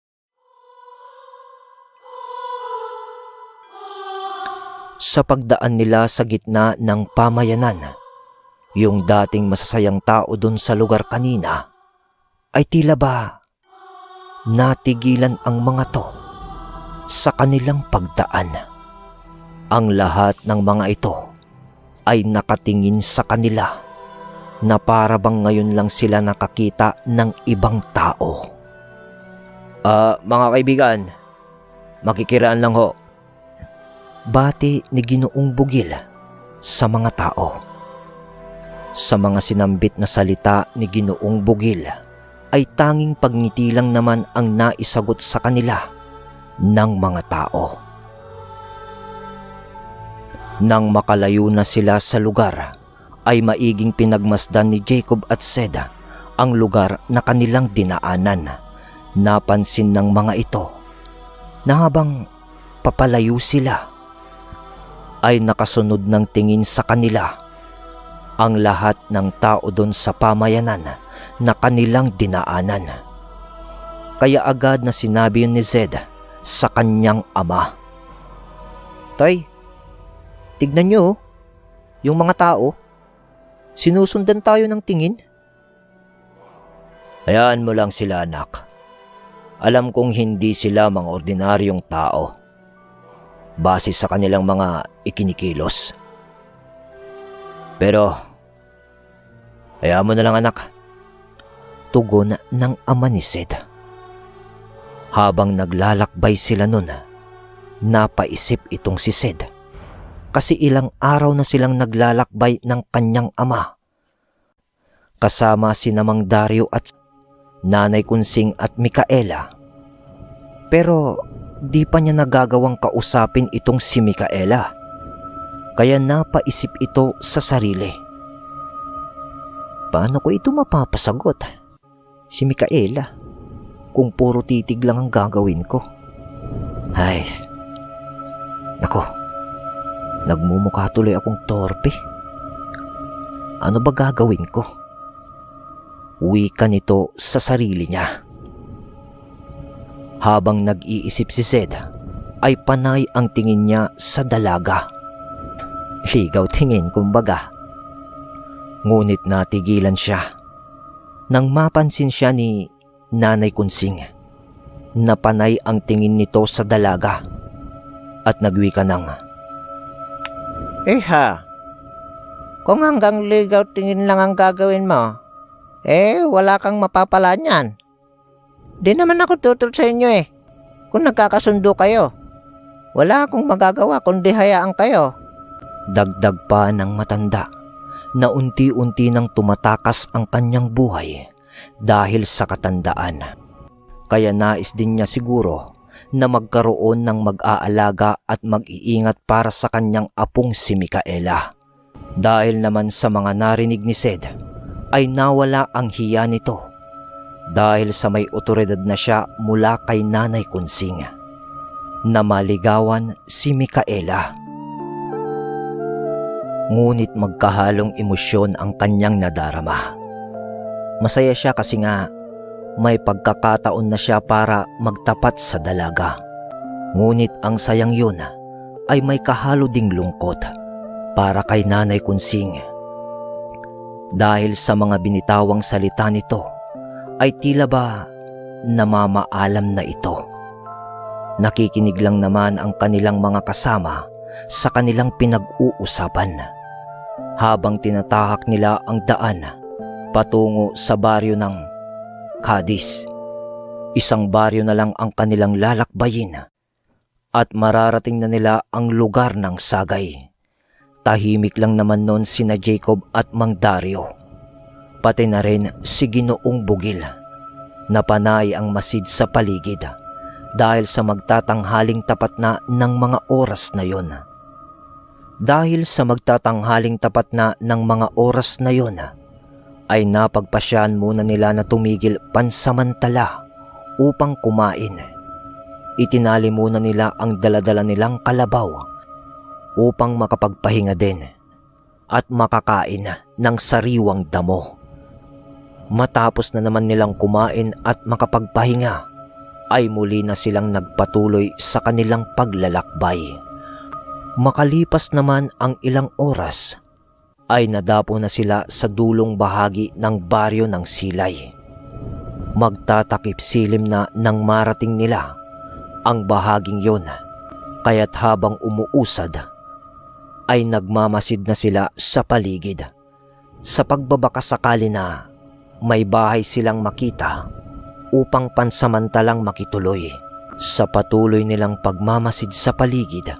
Sa pagdaan nila sa gitna ng pamayanan, yung dating masasayang tao doon sa lugar kanina ay tila ba natigilan ang mga to sa kanilang pagdaan. Ang lahat ng mga ito ay nakatingin sa kanila na para bang ngayon lang sila nakakita ng ibang tao. Mga kaibigan, makikiraan lang ho. Bati ni Ginoong Bugil sa mga tao. Sa mga sinambit na salita ni Ginoong Bugil ay tanging pagngiti lang naman ang naisagot sa kanila ng mga tao. Nang makalayo na sila sa lugar, ay maiging pinagmasdan ni Jacob at Seda ang lugar na kanilang dinaanan. Napansin ng mga ito na habang papalayo sila, ay nakasunod ng tingin sa kanila ang lahat ng tao doon sa pamayanan na kanilang dinaanan. Kaya agad na sinabi yun ni Zed sa kanyang ama. Tay, tignan nyo, yung mga tao, sinusundan tayo ng tingin. Hayaan mo lang sila, anak. Alam kong hindi sila mga ordinaryong tao base sa kanilang mga ikinikilos. Pero, hayaan mo na lang, anak. Tugon ng ama ni Zed. Habang naglalakbay sila nun, napaisip itong si Zed. Kasi ilang araw na silang naglalakbay ng kanyang ama. Kasama si Mang Dario at Nanay Kunsing at Micaela. Pero di pa niya nagagawang kausapin itong si Micaela. Kaya napaisip ito sa sarili. Paano ko ito mapapasagot? Si Micaela, kung puro titig lang ang gagawin ko. Ay, nako, nagmumukha tuloy akong torpe. Ano ba gagawin ko? Wika nito sa sarili niya. Habang nag-iisip si Zed, ay panay ang tingin niya sa dalaga. Ligaw tingin kumbaga. Ngunit natigilan siya nang mapansin siya ni Nanay Kunsing na panay ang tingin nito sa dalaga at nagwika ng, Iha, kung hanggang ligaw tingin lang ang gagawin mo, wala kang mapapala niyan. Di naman ako tutol sa inyo kung nagkakasundo kayo. Wala akong magagawa kundi hayaan kayo. Dagdag pa ng matanda na unti-unti nang tumatakas ang kanyang buhay dahil sa katandaan. Kaya nais din niya siguro na magkaroon ng mag-aalaga at mag-iingat para sa kanyang apong si Micaela. Dahil naman sa mga narinig ni Zed, ay nawala ang hiya nito dahil sa may otoridad na siya mula kay Nanay Kunsing na maligawan si Micaela. Ngunit magkahalong emosyon ang kanyang nadarama. Masaya siya kasi nga may pagkakataon na siya para magtapat sa dalaga. Ngunit ang sayang yun ay may kahalo ding lungkot para kay Nanay Kunsing. Dahil sa mga binitawang salita nito ay tila ba namamaalam na ito. Nakikinig lang naman ang kanilang mga kasama sa kanilang pinag-uusapan habang tinatahak nila ang daan patungo sa baryo ng Cadiz. Isang baryo na lang ang kanilang lalakbayin at mararating na nila ang lugar ng Sagay. Tahimik lang naman noon sina Jacob at Mang Dario, pati na rin si Ginoong Bugil na panay ang masid sa paligid dahil sa magtatanghaling tapat na ng mga oras na yon. Dahil sa magtatanghaling tapat na ng mga oras na yon, ay napagpasyahan muna nila na tumigil pansamantala upang kumain. Itinali muna nila ang daladala nilang kalabaw upang makapagpahinga din at makakain ng sariwang damo. Matapos na naman nilang kumain at makapagpahinga, ay muli na silang nagpatuloy sa kanilang paglalakbay. Makalipas naman ang ilang oras, ay nadapo na sila sa dulong bahagi ng baryo ng Silay. Magtatakip silim na nang marating nila ang bahaging yon, kaya't habang umuusad, ay nagmamasid na sila sa paligid sa pagbabakasakali na may bahay silang makita upang pansamantalang makituloy. Sa patuloy nilang pagmamasid sa paligid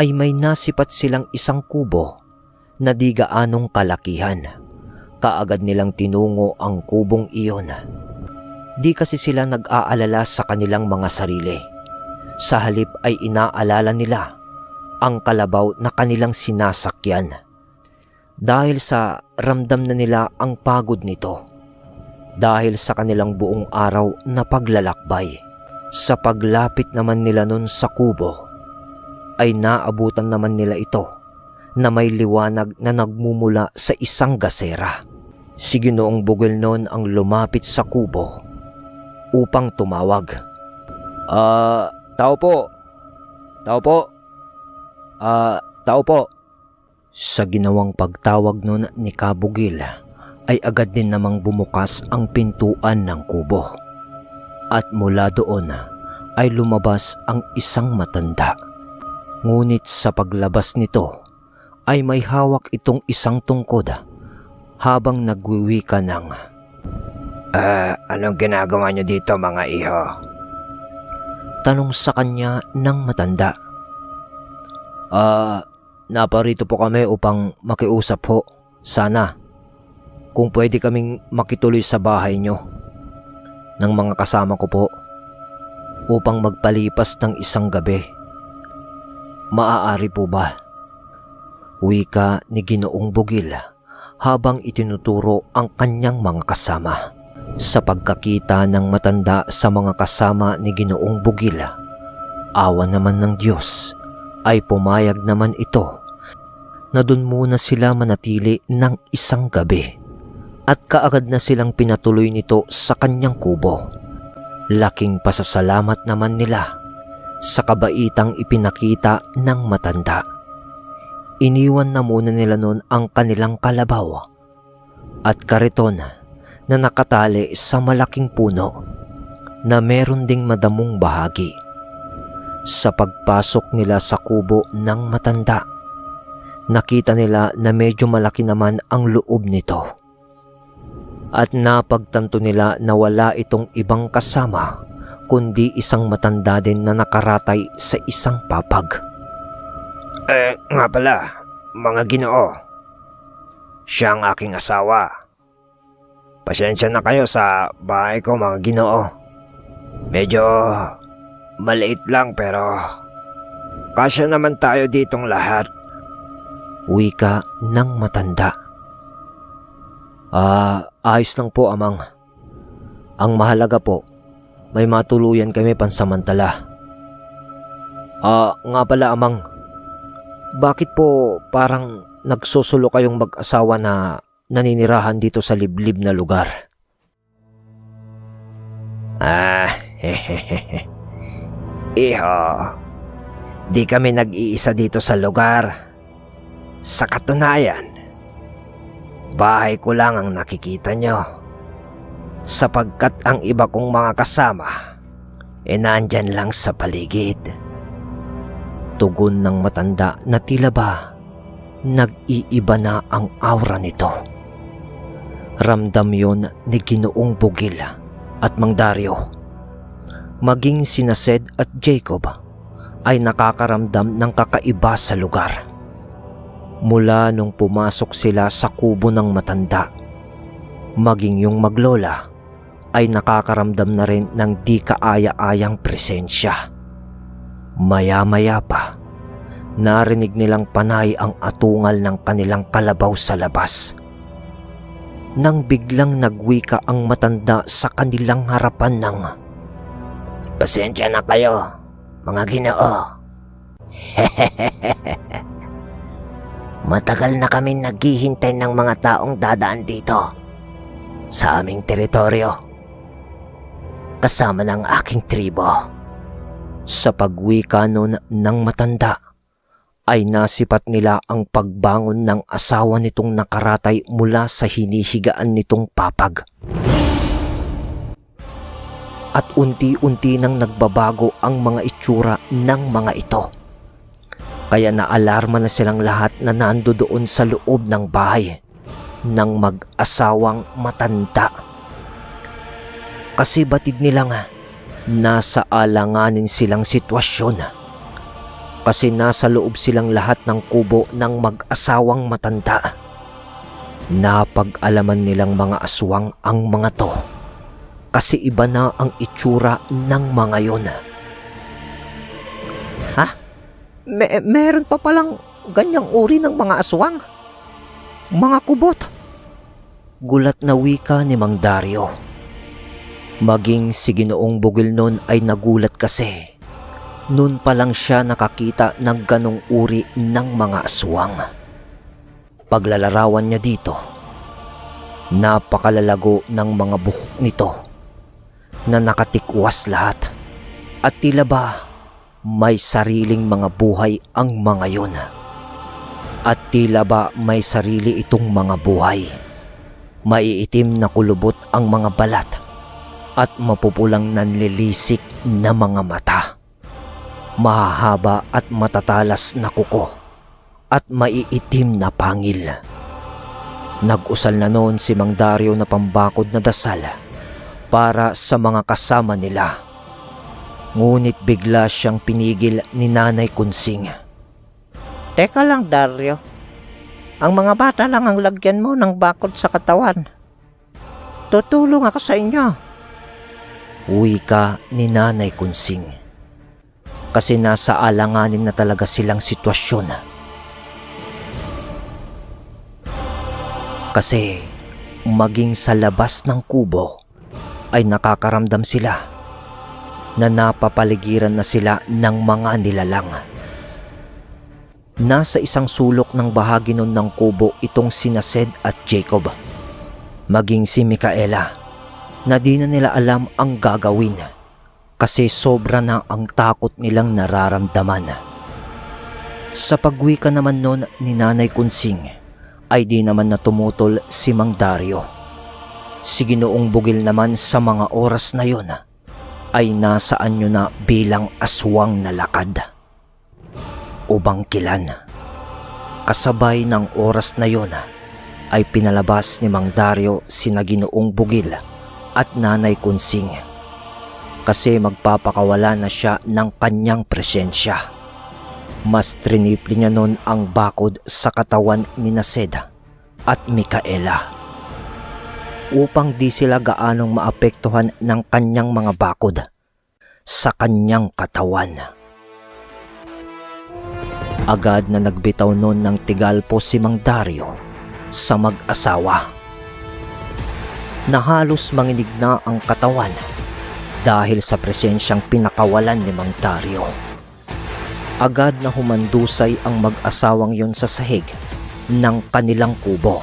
ay may nasipat silang isang kubo na di gaanong kalakihan. Kaagad nilang tinungo ang kubong iyon. Di kasi sila nag-aalala sa kanilang mga sarili. Sa halip ay inaalala nila ang kalabaw na kanilang sinasakyan. Dahil sa ramdam na nila ang pagod nito. Dahil sa kanilang buong araw na paglalakbay. Sa paglapit naman nila nun sa kubo, ay naabutan naman nila ito na may liwanag na nagmumula sa isang gasera. Si Ginoong Bugil noon ang lumapit sa kubo upang tumawag. Tao po! Tao po! Tao po! Sa ginawang pagtawag nun ni Kabugil, ay agad din namang bumukas ang pintuan ng kubo. At mula doon ay lumabas ang isang matanda. Ngunit sa paglabas nito ay may hawak itong isang tungkod habang nagwiwika ng, Anong ginagawa niyo dito mga iho? tanong sa kanya ng matanda. Naparito po kami upang makiusap po. Sana, kung pwede kaming makituloy sa bahay nyo ng mga kasama ko po upang magpalipas ng isang gabi. Maaari po ba? Wika ni Ginoong Bugil habang itinuturo ang kanyang mga kasama. Sa pagkakita ng matanda sa mga kasama ni Ginoong Bugil, awa naman ng Diyos, ay pumayag naman ito na dun muna sila manatili ng isang gabi at kaagad na silang pinatuloy nito sa kanyang kubo. Laking pasasalamat naman nila sa kabaitang ipinakita ng matanda. Iniwan na muna nila noon ang kanilang kalabaw at kariton na nakatali sa malaking puno na meron ding madamong bahagi. Sa pagpasok nila sa kubo ng matanda, nakita nila na medyo malaki naman ang loob nito. At napagtanto nila na wala itong ibang kasama kundi isang matanda din na nakaratay sa isang papag. Nga pala, mga Ginoo. Siya ang aking asawa. Pasensya na kayo sa bahay ko mga Ginoo. Medyo maliit lang pero kasya naman tayo ditong lahat. Wika ng matanda. Ayos lang po, Amang. Ang mahalaga po, may matuluyan kami pansamantala. Nga pala, Amang. Bakit po parang nagsusulo kayong mag-asawa na naninirahan dito sa liblib na lugar? Iho, di kami nag-iisa dito sa lugar. Sa katunayan, bahay ko lang ang nakikita nyo, sapagkat ang iba kong mga kasama nandyan lang sa paligid. Tugon ng matanda na tila ba nag-iiba na ang aura nito. Ramdam yon ni Ginoong Bugil at Mang Dario. Maging sina Sed at Jacob ay nakakaramdam ng kakaiba sa lugar. Mula nung pumasok sila sa kubo ng matanda, maging yung maglola ay nakakaramdam na rin ng di kaaya-ayang presensya. Maya-maya pa, narinig nilang panay ang atungal ng kanilang kalabaw sa labas. Nang biglang nagwika ang matanda sa kanilang harapan ng, Pasensya na kayo, mga Ginoo. Matagal na kami naghihintay ng mga taong dadaan dito sa aming teritoryo kasama ng aking tribo. Sa pagwika nun ng matanda, ay nasipat nila ang pagbangon ng asawa nitong nakaratay mula sa hinihigaan nitong papag. At unti-unti nang nagbabago ang mga itsura ng mga ito. Kaya naalarma na silang lahat na nando doon sa loob ng bahay ng mag-asawang matanda. Kasi batid nila nga, nasa alanganin silang sitwasyon. Kasi nasa loob silang lahat ng kubo ng mag-asawang matanda. Napag-alaman nilang mga aswang ang mga to. Kasi iba na ang itsura ng mga yon. Ha? Meron pa palang ganyang uri ng mga aswang? Mga kubot? Gulat na wika ni Mang Dario. Maging si Ginoong Bugil noon ay nagulat kasi noon pa lang siya nakakita ng ganong uri ng mga aswang. Paglalarawan niya dito, napakalalago ng mga buhok nito na nakatikwas lahat at tila ba may sariling mga buhay ang mga yun. At tila ba may sarili itong mga buhay. Maiitim na kulubot ang mga balat at mapupulang nanlilisik na mga mata. Mahahaba at matatalas na kuko at maiitim na pangil. Nag-usal na noon si Mang Dario na pambakod na dasal para sa mga kasama nila. Ngunit bigla siyang pinigil ni Nanay Kunsing. Teka lang, Dario. Ang mga bata lang ang lagyan mo ng bakod sa katawan. Tutulong ako sa inyo. Wika ni Nanay Kunsing. Kasi nasa alanganin na talaga silang sitwasyon. Kasi maging sa labas ng kubo ay nakakaramdam sila na napapaligiran na sila ng mga nilalang. Nasa isang sulok ng bahagi nun ng kubo itong sina Sed at Jacob. Maging si Micaela na di na nila alam ang gagawin kasi sobra na ang takot nilang nararamdaman. Sa pagwika naman nun ni Nanay Kunsing ay di naman na tumutol si Mang Dario. Si Ginoong Bugil naman sa mga oras na yon ay nasaan nyo na bilang aswang na lakad o bangkilan. Kasabay ng oras na yon ay pinalabas ni Mang Dario sina Ginoong Bugil at Nanay Kunsing kasi magpapakawala na siya ng kanyang presensya. Mas trinipli niya nun ang bakod sa katawan ni Sed at Micaela upang di sila gaanong maapektuhan ng kanyang mga bakod sa kanyang katawan. Agad na nagbitaw nun ng tigalpo si Mang Dario sa mag-asawa na halos manginig na ang katawan dahil sa presensyang pinakawalan ni Mang Dario. Agad na humandusay ang mag-asawang yon sa sahig ng kanilang kubo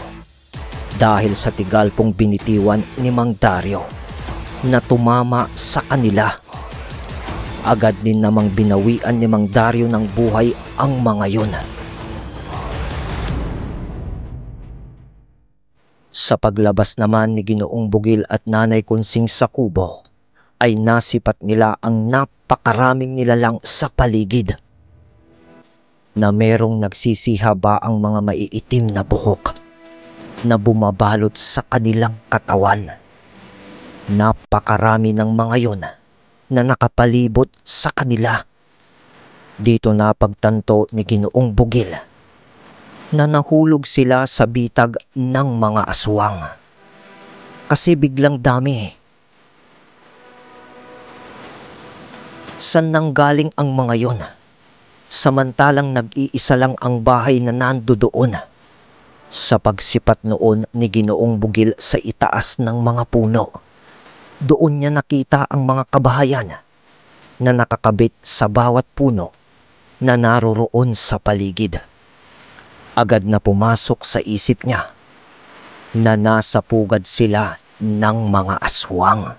dahil sa tigalpong binitiwan ni Mang Dario na tumama sa kanila. Agad din namang binawian ni Mang Dario ng buhay ang mga yon. Sa paglabas naman ni Ginoong Bugil at Nanay Kunsing sa kubo ay nasipat nila ang napakaraming nilalang sa paligid na merong nagsisihaba ang mga maiitim na buhok na bumabalot sa kanilang katawan. Napakarami ng mga yon na nakapalibot sa kanila. Dito napagtanto ni Ginoong Bugil na nahulog sila sa bitag ng mga aswang kasi biglang dami. San nanggaling ang mga yon? Samantalang nag-iisa lang ang bahay na nandoon. Sa pagsipat noon ni Ginoong Bugil sa itaas ng mga puno, doon niya nakita ang mga kabahayan na nakakabit sa bawat puno na naroroon sa paligid. Agad na pumasok sa isip niya na nasa pugad sila ng mga aswang.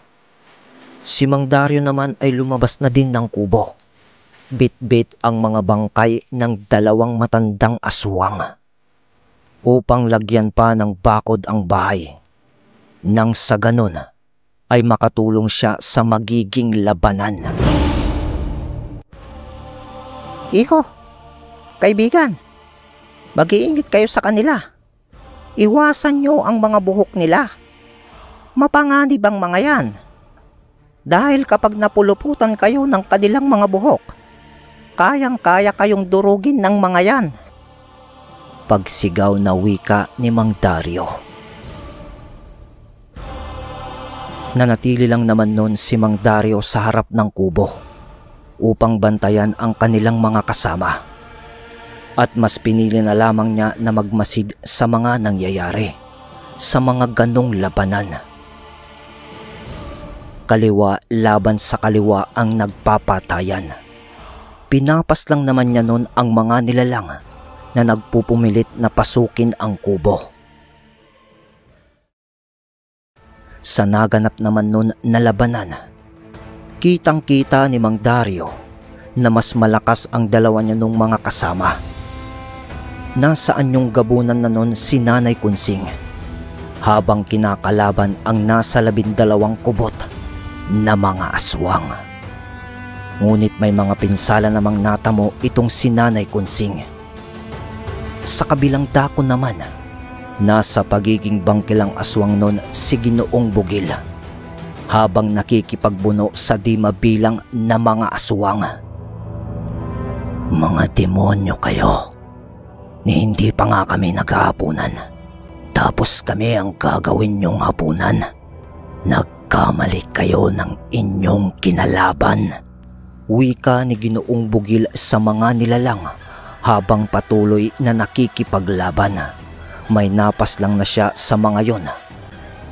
Si Mang Dario naman ay lumabas na din ng kubo. Bit-bit ang mga bangkay ng dalawang matandang aswang upang lagyan pa ng bakod ang bahay. Nang sa ganon ay makatulong siya sa magiging labanan. Iho, kaibigan, mag-iingat kayo sa kanila. Iwasan nyo ang mga buhok nila. Mapanganib ang mga yan. Dahil kapag napuluputan kayo ng kanilang mga buhok, kayang-kaya kayong durugin ng mga yan. Pagsigaw na wika ni Mang Dario. Nanatili lang naman noon si Mang Dario sa harap ng kubo upang bantayan ang kanilang mga kasama. At mas pinili na lamang niya na magmasid sa mga nangyayari sa mga ganong labanan. Kaliwa laban sa kaliwa ang nagpapatayan. Pinapas lang naman niya nun ang mga nilalang na nagpupumilit na pasukin ang kubo. Sa naganap naman nun na labanan, kitang-kita ni Mang Dario na mas malakas ang dalawa niya nung mga kasama. Nasaan yung gabunan na nun si Nanay Kunsing, habang kinakalaban ang nasa 12 kubot na mga aswang. Ngunit may mga pinsala namang natamo itong si Nanay Kunsing. Sa kabilang dako naman, nasa pagiging bangkilang aswang nun si Ginoong Bugil, habang nakikipagbuno sa di mabilang na mga aswang. Mga demonyo kayo, ni hindi pa nga kami naghahapunan, tapos kami ang gagawin nyong hapunan. Nagkamali kayo ng inyong kinalaban. Wika ni Ginoong Bugil sa mga nilalang habang patuloy na nakikipaglaban. May napas lang na siya sa mga yon,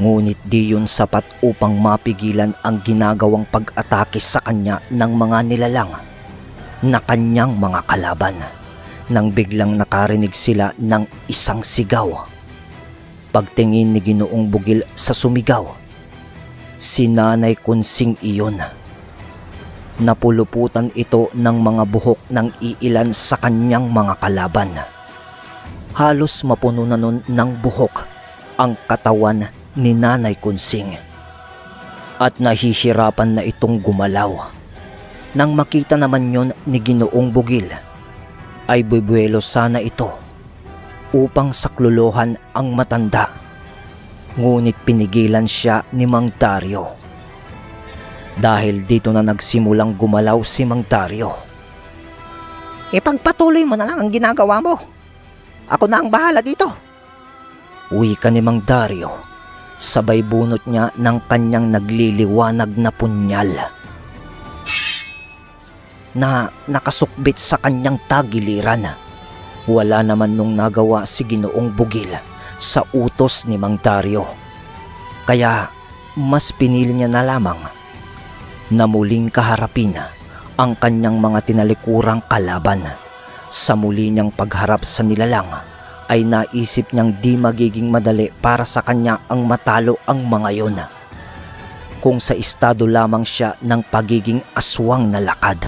ngunit di yun sapat upang mapigilan ang ginagawang pag-atake sa kanya ng mga nilalang na kanyang mga kalaban, nang biglang nakarinig sila ng isang sigaw. Pagtingin ni Ginoong Bugil sa sumigaw, si Nanay Kunsing iyon. Napuluputan ito ng mga buhok ng iilan sa kanyang mga kalaban. Halos mapuno na nun ng buhok ang katawan ni Nanay Kunsing, at nahihirapan na itong gumalaw. Nang makita naman yon ni Ginoong Bugil, ay bubuelo sana ito upang saklolohan ang matanda, ngunit pinigilan siya ni Mang Dario. Dahil dito na nagsimulang gumalaw si Mang Dario. Ipagpatuloy mo na lang ang ginagawa mo. Ako na ang bahala dito. Wika ni Mang Dario, sabay bunot niya ng kanyang nagliliwanag na punyal na nakasukbit sa kanyang tagiliran. Wala naman nung nagawa si Ginoong Bugil sa utos ni Mang Dario, kaya mas pinili niya na lamang na muling kaharapin ang kanyang mga tinalikurang kalaban. Sa muli niyang pagharap sa nilalang, ay naisip niyang di magiging madali para sa kanya ang matalo ang mga yon, kung sa estado lamang siya ng pagiging aswang na lakad.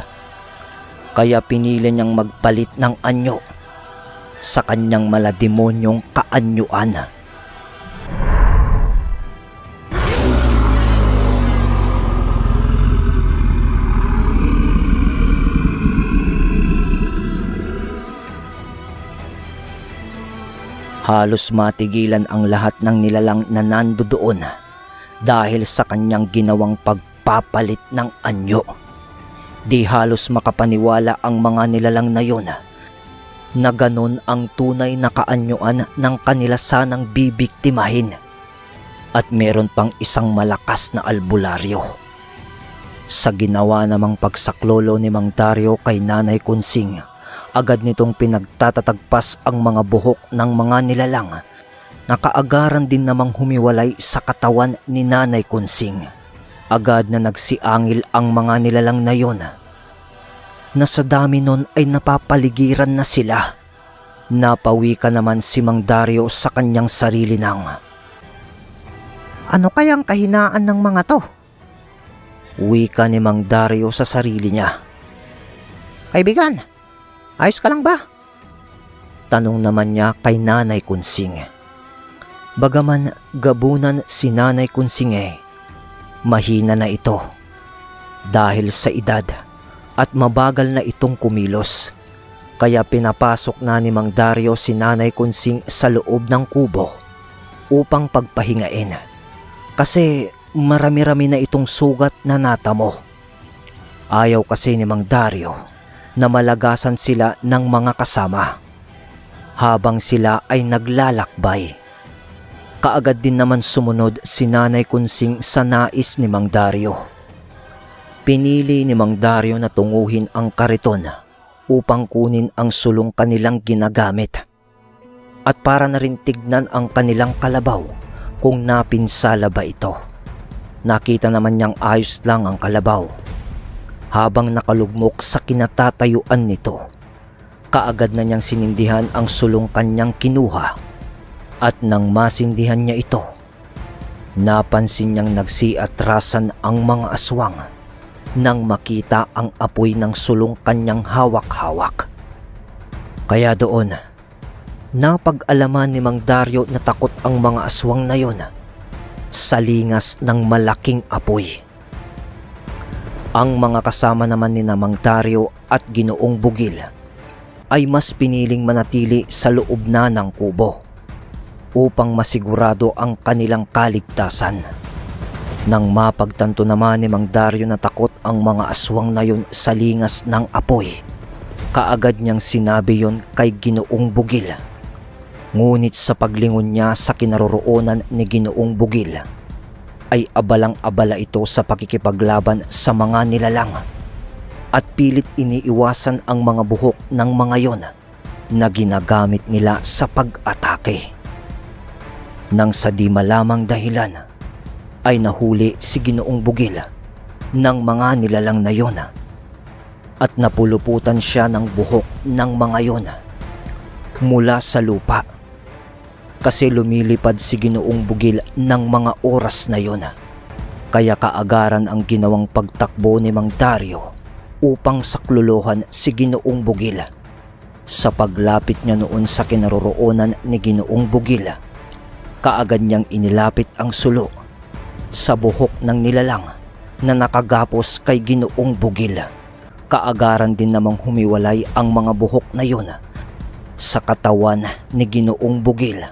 Kaya pinili niyang magpalit ng anyo sa kanyang malademonyong kaanyuan. Halos matigilan ang lahat ng nilalang na nandoon dahil sa kanyang ginawang pagpapalit ng anyo. Di halos makapaniwala ang mga nilalang na yon na ganon ang tunay na kaanyuan ng kanila sanang bibiktimahin, at meron pang isang malakas na albularyo. Sa ginawa namang pagsaklolo ni Mang Dario kay Nanay Kunsing, agad nitong pinagtatatagpas ang mga buhok ng mga nilalang. Nakaagaran din namang humiwalay sa katawan ni Nanay Kunsing. Agad na nagsiangil ang mga nilalang na yon, na sa dami nun ay napapaligiran na sila. Napawika naman si Mang Dario sa kanyang sarili ng, Ano kayang kahinaan ng mga to? wika ni Mang Dario sa sarili niya. Kaibigan, ayos ka lang ba? Tanong naman niya kay Nanay Kunsing. Bagaman gabunan si Nanay Kunsing, mahina na ito dahil sa edad at mabagal na itong kumilos. Kaya pinapasok na ni Mang Dario si Nanay Kunsing sa loob ng kubo upang pagpahingain, kasi marami-rami na itong sugat na natamo. Ayaw kasi ni Mang Dario na malagasan sila ng mga kasama habang sila ay naglalakbay. Kaagad din naman sumunod si Nanay Kunsing sa nais ni Mang Dario. Pinili ni Mang Dario na tunguhin ang kariton upang kunin ang sulong kanilang ginagamit, at para na rin tignan ang kanilang kalabaw kung napinsala ba ito. Nakita naman niyang ayos lang ang kalabaw. Habang nakalugmok sa kinatatayuan nito, kaagad na niyang sinindihan ang sulong kanyang kinuha. At nang masindihan niya ito, napansin niyang nagsiatrasan ang mga aswang nang makita ang apoy ng sulong kanyang hawak-hawak. Kaya doon, napag-alaman ni Mang Dario na takot ang mga aswang na yon sa lingas ng malaking apoy. Ang mga kasama naman ni Mang Dario at Ginoong Bugil ay mas piniling manatili sa loob na ng kubo upang masigurado ang kanilang kaligtasan. Nang mapagtanto naman ni Mang Dario na takot ang mga aswang na yon sa lingas ng apoy, kaagad niyang sinabi yon kay Ginoong Bugil. Ngunit sa paglingon niya sa kinaroroonan ni Ginoong Bugil, ay abalang-abala ito sa pakikipaglaban sa mga nilalang at pilit iniiwasan ang mga buhok ng mga yon na ginagamit nila sa pag-atake. Nang sa di malamang dahilan ay nahuli si Ginoong Bugil ng mga nilalang na yon at napuluputan siya ng buhok ng mga yon mula sa lupa. Kasi lumilipad si Ginoong Bugil ng mga oras na yon, kaya kaagaran ang ginawang pagtakbo ni Mang Dario upang saklolohan si Ginoong Bugil. Sa paglapit niya noon sa kinaroroonan ni Ginoong Bugil, kaagad niyang inilapit ang sulo sa buhok ng nilalang na nakagapos kay Ginoong Bugil. Kaagaran din namang humiwalay ang mga buhok na yon sa katawan ni Ginoong Bugil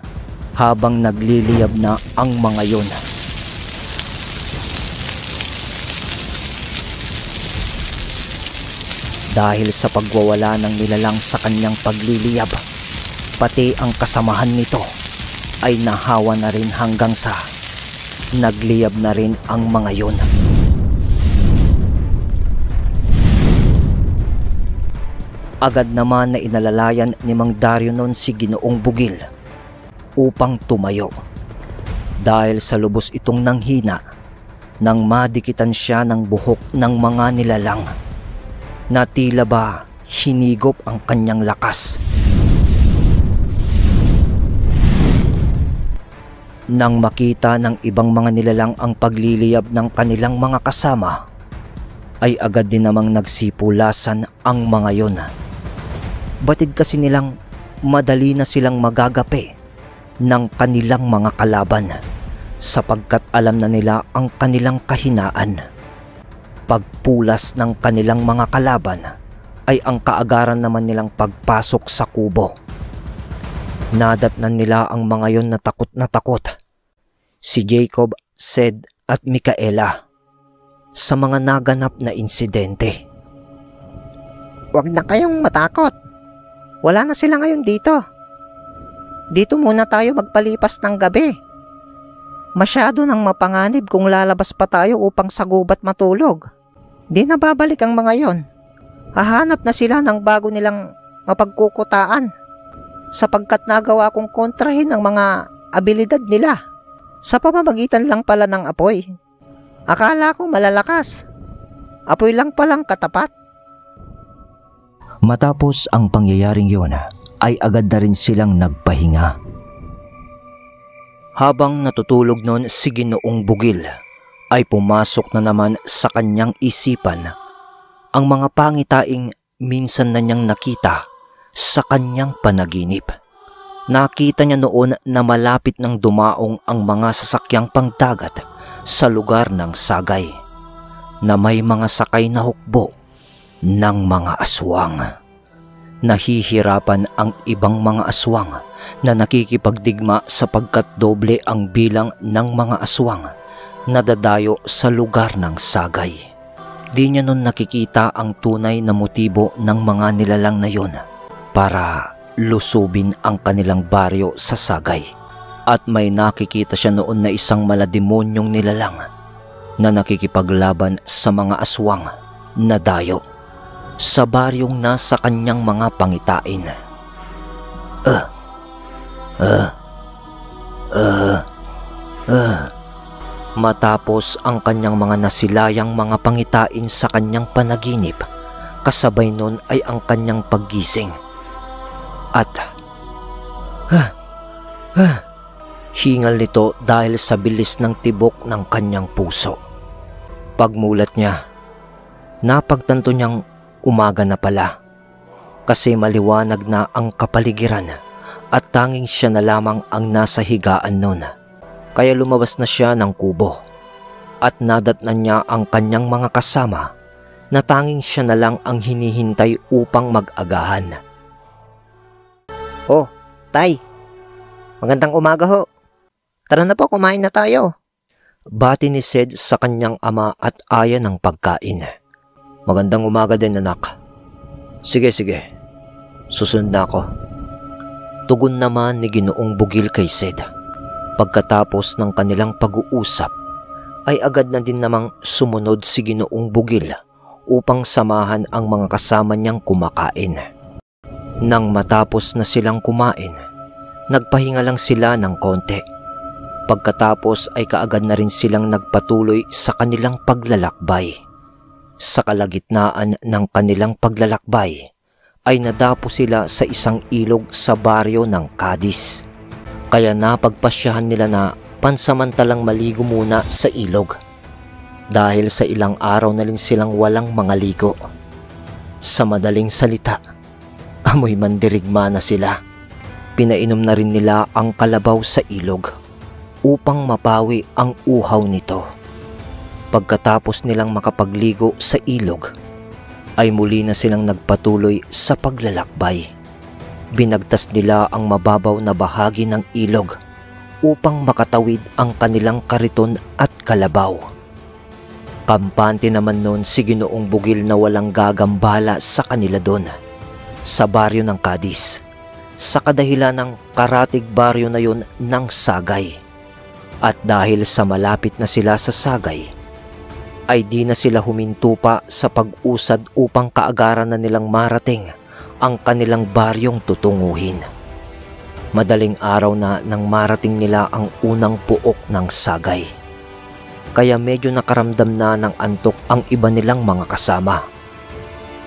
habang nagliliyab na ang mga yon. Dahil sa pagwawala ng nilalang sa kanyang pagliliyab, pati ang kasamahan nito ay nahawa na rin hanggang sa nagliyab na rin ang mga yon. Agad naman na inalalayan ni Mang Dario noon si Ginoong Bugil upang tumayo. Dahil sa lubos itong nanghina nang madikitan siya ng buhok ng mga nilalang na tila ba hinigop ang kanyang lakas. Nang makita ng ibang mga nilalang ang pagliliyab ng kanilang mga kasama, ay agad din namang nagsipulasan ang mga yon. Batid kasi nilang madali na silang magagape ng kanilang mga kalaban sapagkat alam na nila ang kanilang kahinaan. Pagpulas ng kanilang mga kalaban ay ang kaagaran naman nilang pagpasok sa kubo. Nadatnan nila ang mga yon na takot si Jacob, Sed at Micaela sa mga naganap na insidente. Huwag na kayong matakot. Wala na sila ngayon dito. Dito muna tayo magpalipas ng gabi. Masyado nang mapanganib kung lalabas pa tayo upang sa gubat matulog. Di na babalik ang mga yon. Hahanap na sila ng bago nilang mapagkukutaan sapagkat nagawa kong kontrahin ang mga abilidad nila sa pamamagitan lang pala ng apoy. Akala ko malalakas. Apoy lang palang katapat. Matapos ang pangyayaring yon, ay agad na rin silang nagpahinga. Habang natutulog noon si Ginoong Bugil, ay pumasok na naman sa kanyang isipan ang mga pangitaing minsan na niyang nakita sa kanyang panaginip. Nakita niya noon na malapit nang dumaong ang mga sasakyang pangdagat sa lugar ng Sagay, na may mga sakay na hukbo ng mga aswang. Nahihirapan ang ibang mga aswang na nakikipagdigma sapagkat doble ang bilang ng mga aswang na dadayo sa lugar ng Sagay. Di niya nun nakikita ang tunay na motibo ng mga nilalang na yon para lusubin ang kanilang baryo sa Sagay. At may nakikita siya noon na isang malademonyong nilalang na nakikipaglaban sa mga aswang na dayo sa baryong nasa kanyang mga pangitain. Matapos ang kanyang mga nasilayang mga pangitain sa kanyang panaginip, kasabay nun ay ang kanyang paggising. At hingal nito dahil sa bilis ng tibok ng kanyang puso. Pagmulat niya, napagtanto niyang umaga na pala, kasi maliwanag na ang kapaligiran at tanging siya na lamang ang nasa higaan nun. Kaya lumabas na siya ng kubo at nadatnan niya ang kanyang mga kasama na tanging siya na lang ang hinihintay upang mag-agahan. Oh, Tay. Magandang umaga ho. Tara na po, kumain na tayo. Bati ni Sed sa kanyang ama at aya ng pagkain. Magandang umaga din, anak. Sige. Susunod na ako. Tugon naman ni Ginoong Bugil kay Sed. Pagkatapos ng kanilang pag-uusap, ay agad na din namang sumunod si Ginoong Bugil upang samahan ang mga kasama niyang kumakain. Nang matapos na silang kumain, nagpahinga lang sila ng konti. Pagkatapos ay kaagad na rin silang nagpatuloy sa kanilang paglalakbay. Sa kalagitnaan ng kanilang paglalakbay, ay nadapo sila sa isang ilog sa baryo ng Cadiz. Kaya napagpasyahan nila na pansamantalang maligo muna sa ilog dahil sa ilang araw na rin silang walang mga ligo. Sa madaling salita, amoy mandirigma na sila. Pinainom na rin nila ang kalabaw sa ilog upang mapawi ang uhaw nito. Pagkatapos nilang makapagligo sa ilog, ay muli na silang nagpatuloy sa paglalakbay. Binagtas nila ang mababaw na bahagi ng ilog upang makatawid ang kanilang kariton at kalabaw. Kampante naman noon si Ginoong Bugil na walang gagambala sa kanila doon, sa baryo ng Cadiz, sa kadahilan ng karatig baryo na yon ng Sagay. At dahil sa malapit na sila sa Sagay, ay di na sila huminto pa sa pag-usad upang kaagaran na nilang marating ang kanilang baryong tutunguhin. Madaling araw na nang marating nila ang unang puok ng Sagay. Kaya medyo nakaramdam na ng antok ang iba nilang mga kasama.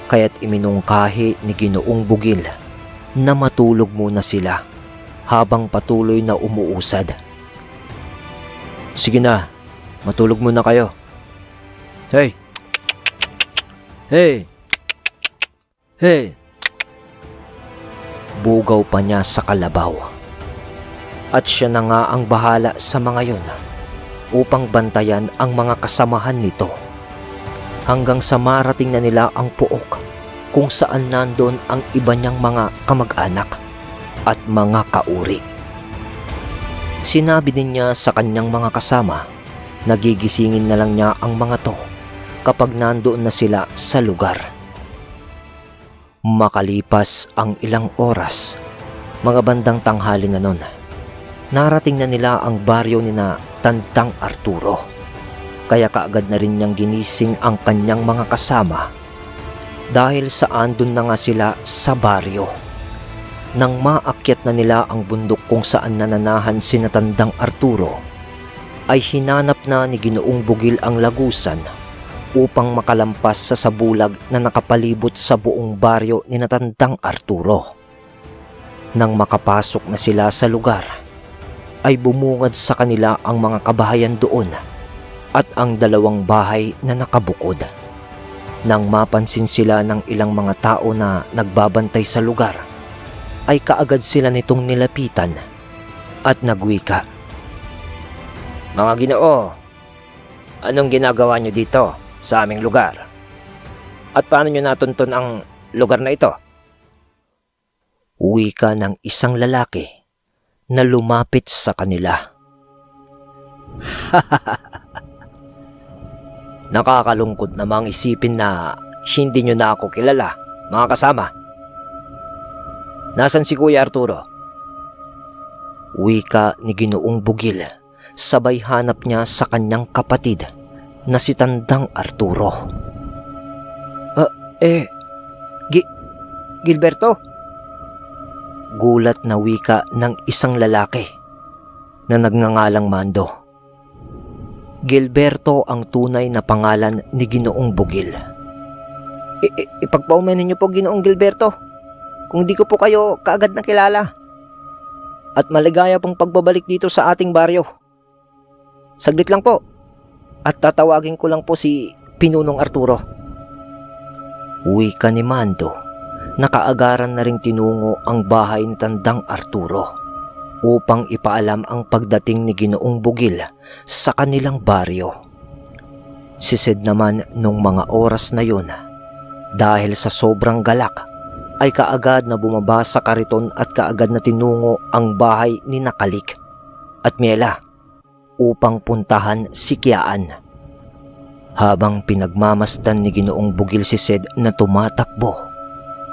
Kaya't iminungkahi ni Ginoong Bugil na matulog muna sila habang patuloy na umuusad. Sige na, matulog muna kayo. Hey! Bugaw pa niya sa kalabaw. At siya na nga ang bahala sa mga yon upang bantayan ang mga kasamahan nito hanggang sa marating na nila ang puok kung saan nandoon ang iba niyang mga kamag-anak at mga kauri. Sinabi din niya sa kanyang mga kasama na gigisingin na lang niya ang mga to kapag nandoon na sila sa lugar. Makalipas ang ilang oras, mga bandang tanghali na nun, narating na nila ang baryo ni na Tandang Arturo. Kaya kaagad na rin niyang ginising ang kanyang mga kasama dahil sa andun na nga sila sa baryo. Nang maakyat na nila ang bundok kung saan nananahan si Tandang Arturo, ay hinanap na ni Ginoong Bugil ang lagusan upang makalampas sa sabulag na nakapalibot sa buong baryo ni Tandang Arturo. Nang makapasok na sila sa lugar, ay bumungad sa kanila ang mga kabahayan doon at ang dalawang bahay na nakabukod. Nang mapansin sila ng ilang mga tao na nagbabantay sa lugar, ay kaagad sila nitong nilapitan at nagwika. Mga Ginoo, anong ginagawa niyo dito sa aming lugar? At paano niyo natuntun ang lugar na ito? Wika ng isang lalaki na lumapit sa kanila. Nakakalungkot namang isipin na hindi niyo na ako kilala, mga kasama. Nasaan si Kuya Arturo? Wika ni Ginoong Bugil, sabay hanap niya sa kanyang kapatid na si Tandang Arturo. Gilberto? Gulat na wika ng isang lalaki na nagngangalang Mando. Gilberto ang tunay na pangalan ni Ginoong Bugil. Ipagpaumanin niyo po, Ginoong Gilberto, kung di ko po kayo kaagad nakilala. At maligaya pong pagbabalik dito sa ating baryo. Saglit lang po, at tatawagin ko lang po si Pinunong Arturo. Wika ni Mando. Nakaagaran na ring tinungo ang bahay ni Tandang Arturo upang ipaalam ang pagdating ni Ginoong Bugil sa kanilang baryo. Si Sid naman nung mga oras na yun, dahil sa sobrang galak, ay kaagad na bumaba sa kariton at kaagad na tinungo ang bahay ni Nakalik at Miela upang puntahan si Kiaan. Habang pinagmamasdan ni Ginoong Bugil si Sid na tumatakbo,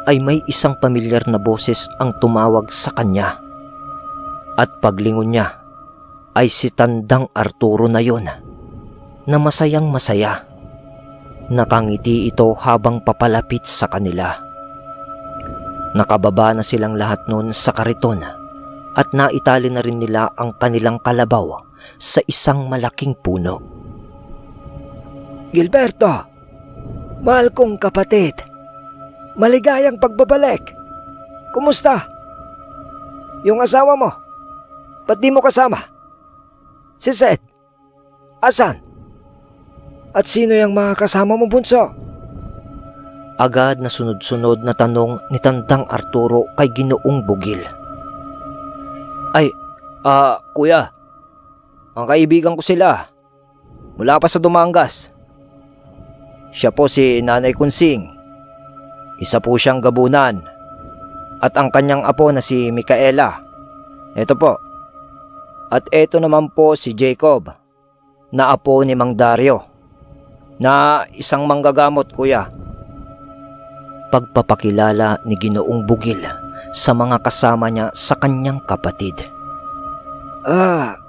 ay may isang pamilyar na boses ang tumawag sa kanya. At paglingon niya ay si Tandang Arturo na yon, na masayang masaya. Nakangiti ito habang papalapit sa kanila. Nakababa na silang lahat noon sa kariton at naitali na rin nila ang kanilang kalabaw sa isang malaking puno. Gilberto, mahal kong kapatid, maligayang pagbabalik. Kumusta? Yung asawa mo, ba't di mo kasama? Si Seth, asan? At sino yung mga kasama mo, bunso? Agad na sunod-sunod na tanong ni Tandang Arturo kay Ginoong Bugil. Ay, kuya, ang kaibigan ko sila, mula pa sa Dumangas. Siya po si Nanay Kunsing, isa po siyang gabunan, at ang kanyang apo na si Micaela. Ito po. At ito naman po si Jacob, na apo ni Mang Dario, na isang manggagamot, kuya. Pagpapakilala ni Ginoong Bugil sa mga kasama niya sa kanyang kapatid.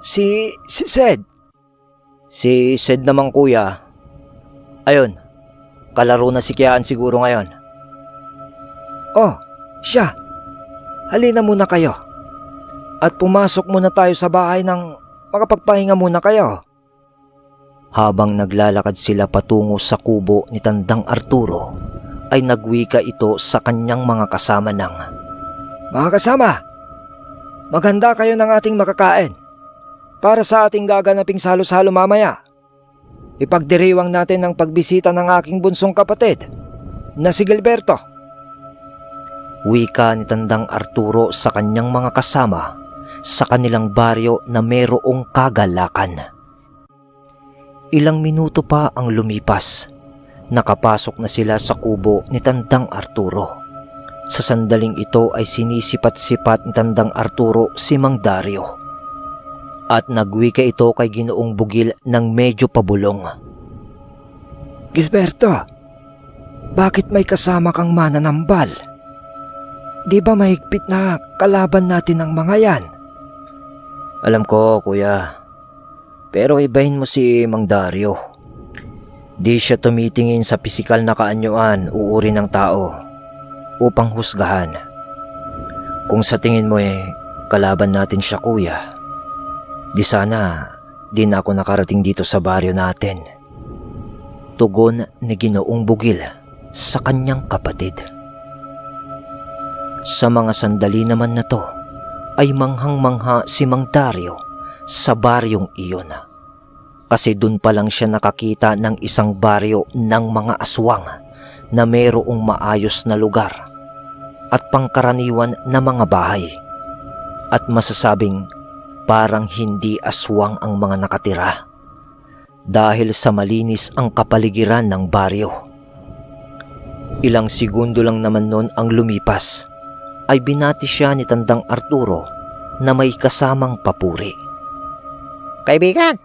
Si Sed. Si Sed naman, kuya. Ayun, kalaro na si Kiaan siguro ngayon. Oh, siya. Halina muna kayo. At pumasok muna tayo sa bahay nang makapagpahinga muna kayo. Habang naglalakad sila patungo sa kubo ni Tandang Arturo, ay nagwika ito sa kanyang mga kasama ng, Mga kasama, maghanda kayo ng ating makakain para sa ating gaganaping salo-salo mamaya. Ipagdiriwang natin ang pagbisita ng aking bunsong kapatid na si Gilberto. Wika ni Tandang Arturo sa kanyang mga kasama sa kanilang baryo na merong kagalakan. Ilang minuto pa ang lumipas. Nakapasok na sila sa kubo ni Tandang Arturo. Sa sandaling ito ay sinisipat-sipat ni Tandang Arturo si Mang Dario. At nagwika ito kay Ginoong Bugil ng medyo pabulong. Gilberto, bakit may kasama kang mananambal? Di ba mahigpit na kalaban natin ang mga yan? Alam ko, kuya. Pero ibahin mo si Mang Dario. Di siya tumitingin sa pisikal na kaanyuan o uri ng tao upang husgahan. Kung sa tingin mo kalaban natin siya, kuya, di sana di na ako nakarating dito sa baryo natin. Tugon ni Ginoong Bugil sa kanyang kapatid. Sa mga sandali naman na to ay manghang-mangha si Mang Dario sa baryong iyon. Kasi dun pa lang siya nakakita ng isang baryo ng mga aswang na mayroong maayos na lugar at pangkaraniwan na mga bahay. At masasabing parang hindi aswang ang mga nakatira dahil sa malinis ang kapaligiran ng baryo. Ilang segundo lang naman nun ang lumipas ay binati siya ni Tandang Arturo na may kasamang papuri. Kaibigan,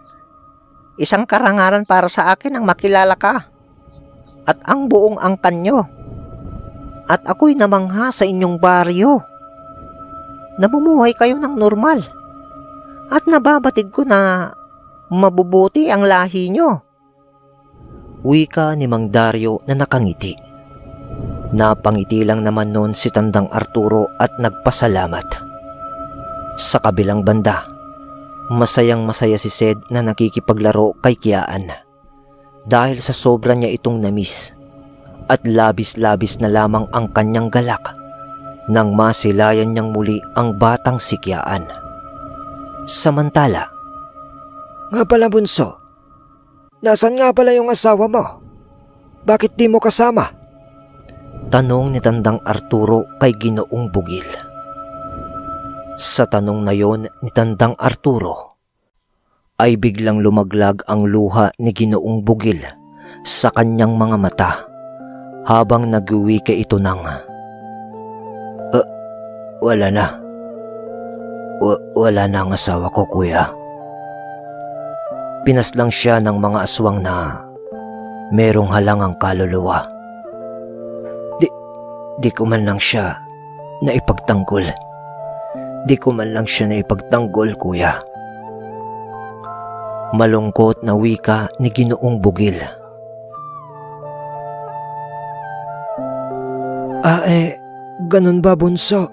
isang karangalan para sa akin ang makilala ka at ang buong angkan nyo. At ako'y namangha sa inyong baryo. Namumuhay kayo ng normal at nababatid ko na mabubuti ang lahi nyo. Wika ni Mang Dario na nakangiti. Napangiti lang naman noon si Tandang Arturo at nagpasalamat. Sa kabilang banda, Masayang masaya si Sed na nakikipaglaro kay Kiaan dahil sa sobra niya itong namiss at labis-labis na lamang ang kanyang galak nang masilayan niyang muli ang batang si Kiaan. Samantala, Nga pala bunso, nasan nga pala yung asawa mo? Bakit di mo kasama? tanong ni Tandang Arturo kay Ginoong Bugil. Sa tanong na yon ni Tandang Arturo, ay biglang lumaglag ang luha ni Ginoong Bugil sa kanyang mga mata habang nag-uwika ito ng, wala na. Wala na ang asawa ko, kuya. Pinaslang siya ng mga aswang na merong halangang kaluluwa. Di ko man lang siya naipagtanggol. Di ko man lang siya naipagtanggol, kuya. Malungkot na wika ni Ginoong Bugil. Ganun ba bunso?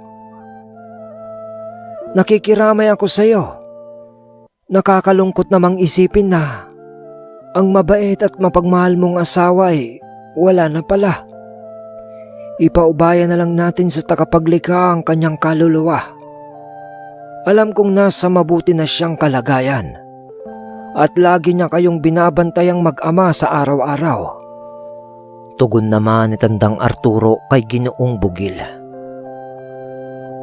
Nakikiramay ako sa'yo. Nakakalungkot namang isipin na ang mabait at mapagmahal mong asawa ay wala na pala. Ipaubaya na lang natin sa takapaglikha ang kanyang kaluluwa. Alam kong nasa mabuti na siyang kalagayan at lagi niya kayong binabantayang mag-ama sa araw-araw. Tugon naman ni Tandang Arturo kay Ginoong Bugil.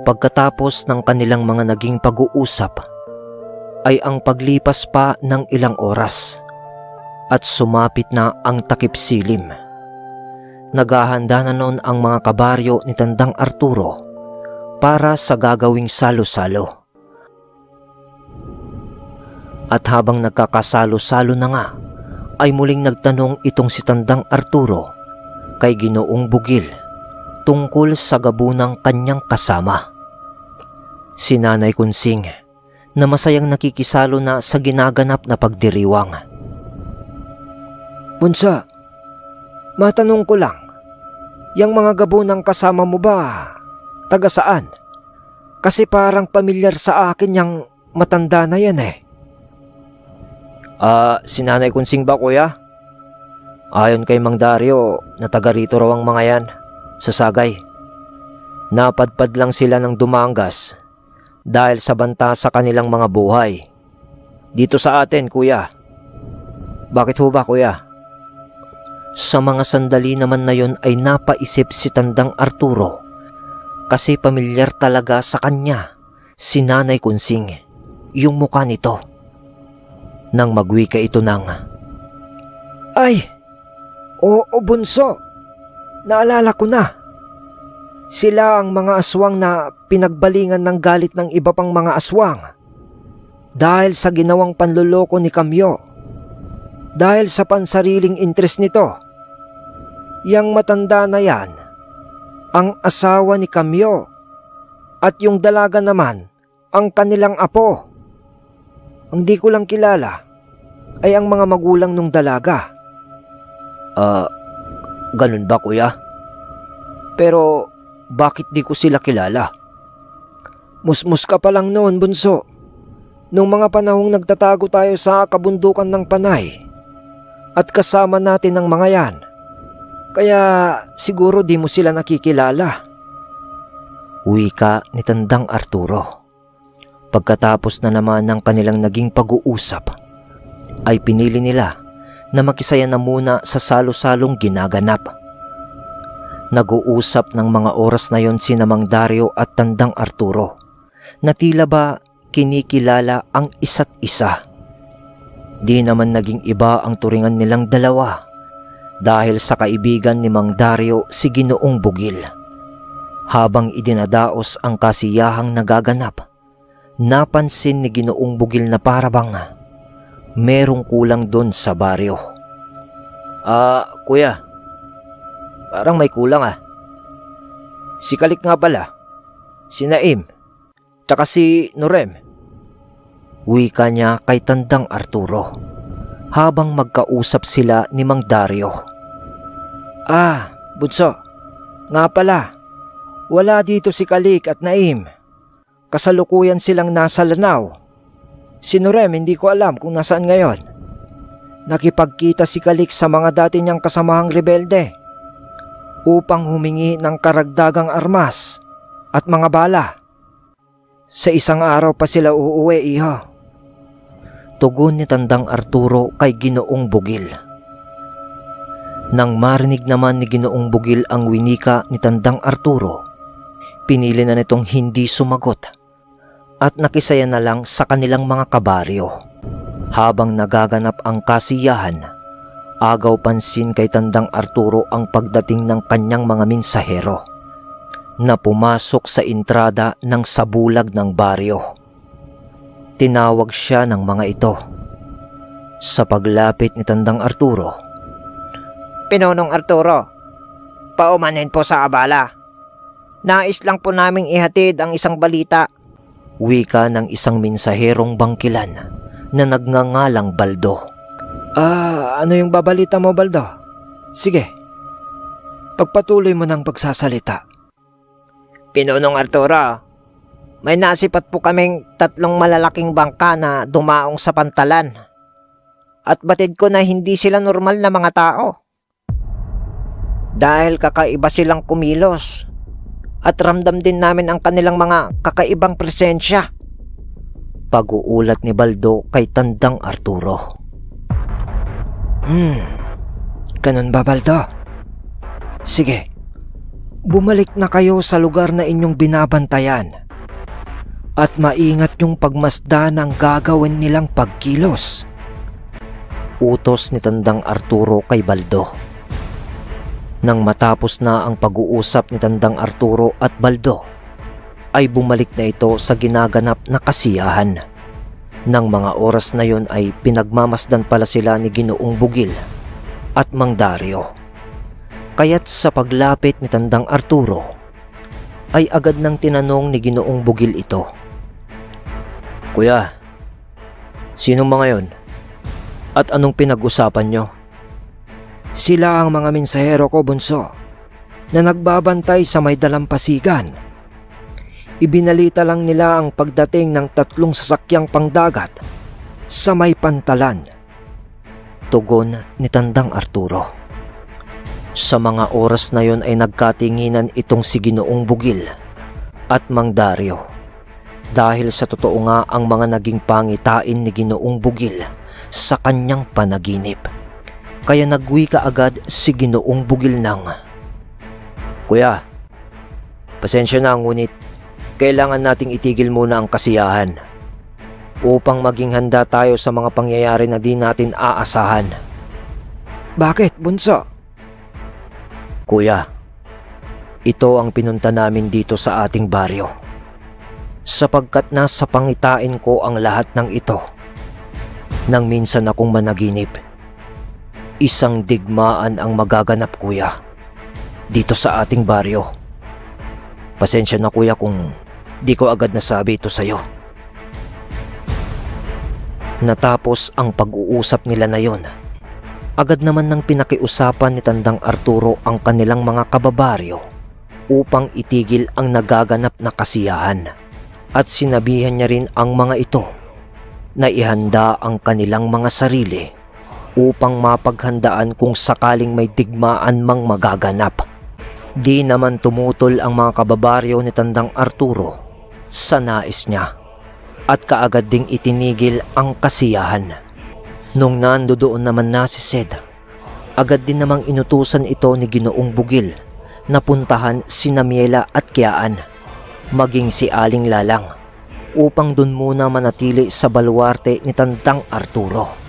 Pagkatapos ng kanilang mga naging pag-uusap, ay ang paglipas pa ng ilang oras at sumapit na ang takip silim. Naghahanda na noon ang mga kabaryo ni Tandang Arturo para sa gagawing salo-salo. At habang nagkakasalo-salo na nga, ay muling nagtanong itong si Tandang Arturo kay Ginoong Bugil tungkol sa gabunang kanyang kasama. Si Nanay Kunsing na masayang nakikisalo na sa ginaganap na pagdiriwang. Bunso, matanong ko lang, yang mga gabunang kasama mo ba, taga saan? Kasi parang pamilyar sa akin yang matanda na yan eh. Si Nanay Kunsing ba, kuya? Ayon kay Mang Dario, na taga rito raw ang mga yan, sa Sagay. Napadpad lang sila ng Dumangas dahil sa banta sa kanilang mga buhay. Dito sa atin, kuya. Bakit ho ba, kuya? Sa mga sandali naman na yon ay napaisip si Tandang Arturo kasi pamilyar talaga sa kanya si Nanay Kunsing, yung mukha nito. Nang magwika ito ng, Oo bunso, naalala ko na. Sila ang mga aswang na pinagbalingan ng galit ng iba pang mga aswang dahil sa ginawang panluloko ni Kamyo. Dahil sa pansariling interes nito, yang matanda na yan, ang asawa ni Kamyo, at yung dalaga naman, ang kanilang apo. Ang di ko lang kilala ay ang mga magulang nung dalaga. Ganun ba, kuya? Pero bakit di ko sila kilala? Musmus ka pa lang noon, bunso. Nung mga panahong nagtatago tayo sa kabundukan ng Panay at kasama natin ang mga yan. Kaya siguro di mo sila nakikilala. Wika ni Tandang Arturo. Pagkatapos na naman ng kanilang naging pag-uusap, ay pinili nila na makisaya na muna sa salo-salong ginaganap. Nag-uusap ng mga oras na yon sina Mang Dario at Tandang Arturo na tila ba kinikilala ang isa't isa. Di naman naging iba ang turingan nilang dalawa dahil sa kaibigan ni Mang Dario si Ginoong Bugil. Habang idinadaos ang kasiyahang nagaganap, napansin ni Ginoong Bugil na parabang merong kulang doon sa baryo. Kuya, parang may kulang Si Kalik nga pala, si Naim, tsaka si Nurem. Wika niya kay Tandang Arturo habang magkausap sila ni Mang Dario. Bunso, nga pala, wala dito si Kalik at Naim. Kasalukuyan silang nasa Lanao. Si Norem hindi ko alam kung nasaan ngayon. Nakipagkita si Kalik sa mga dati niyang kasamahang rebelde upang humingi ng karagdagang armas at mga bala. Sa isang araw pa sila uuwi, iho. Tugon ni Tandang Arturo kay Ginoong Bugil. Nang marinig naman ni Ginoong Bugil ang winika ni Tandang Arturo, pinili na nitong hindi sumagot at nakisaya na lang sa kanilang mga kabaryo. Habang nagaganap ang kasiyahan, agaw pansin kay Tandang Arturo ang pagdating ng kanyang mga minsahero na pumasok sa entrada ng sabulag ng baryo. Tinawag siya ng mga ito. Sa paglapit ni Tandang Arturo, Pinonong Arturo, paumanhin po sa abala. Nais lang po naming ihatid ang isang balita. wika ng isang mensaherong bangkilan na nagngangalang Baldo. Ano yung babalita mo, Baldo? Sige, pagpatuloy mo ng pagsasalita. Pinonong Arturo, may nasipat po kaming 3 malalaking bangka na dumaong sa pantalan. At batid ko na hindi sila normal na mga tao. Dahil kakaiba silang kumilos. At ramdam din namin ang kanilang mga kakaibang presensya. Pag-uulat ni Baldo kay Tandang Arturo. Ganun ba, Baldo? Sige, bumalik na kayo sa lugar na inyong binabantayan at maingat yung pagmasdan ng gagawin nilang pagkilos. Utos ni Tandang Arturo kay Baldo. Nang matapos na ang pag-uusap ni Tandang Arturo at Baldo, ay bumalik na ito sa ginaganap na kasiyahan. Nang mga oras na yon ay pinagmamasdan pala sila ni Ginoong Bugil at Mang Dario. Kaya't sa paglapit ni Tandang Arturo, ay agad nang tinanong ni Ginoong Bugil ito. Kuya, sinong mga yon? At anong pinag-usapan nyo? Sila ang mga mensahero ko, Bunso, na nagbabantay sa may dalampasigan. Ibinalita lang nila ang pagdating ng 3 sasakyang pangdagat sa may pantalan. Tugon ni Tandang Arturo. Sa mga oras na yon ay nagkatinginan itong si Ginoong Bugil at Mang Dario. Dahil sa totoo nga ang mga naging pangitain ni Ginoong Bugil sa kanyang panaginip. Kaya nagwika agad si Ginoong Bugil ng, Kuya, pasensya na, ngunit kailangan nating itigil muna ang kasiyahan upang maging handa tayo sa mga pangyayari na di natin aasahan. Bakit, Bunso? Kuya, ito ang pinunta namin dito sa ating baryo, sapagkat nasa pangitain ko ang lahat ng ito. Nang minsan akong managinip, isang digmaan ang magaganap, kuya, dito sa ating baryo. Pasensya na, kuya, kung di ko agad nasabi ito sa'yo. Natapos ang pag-uusap nila na yon, agad naman nang pinakiusapan ni Tandang Arturo ang kanilang mga kababaryo upang itigil ang nagaganap na kasiyahan, at sinabihan niya rin ang mga ito na ihanda ang kanilang mga sarili upang mapaghandaan kung sakaling may digmaan mang magaganap. Di naman tumutol ang mga kababaryo ni Tandang Arturo sa nais niya at kaagad ding itinigil ang kasiyahan. Nung nandoon naman na si Sed, agad din namang inutusan ito ni Ginoong Bugil na puntahan si Miela at Kiaan, maging si Aling Lalang, upang dun muna manatili sa baluarte ni Tandang Arturo.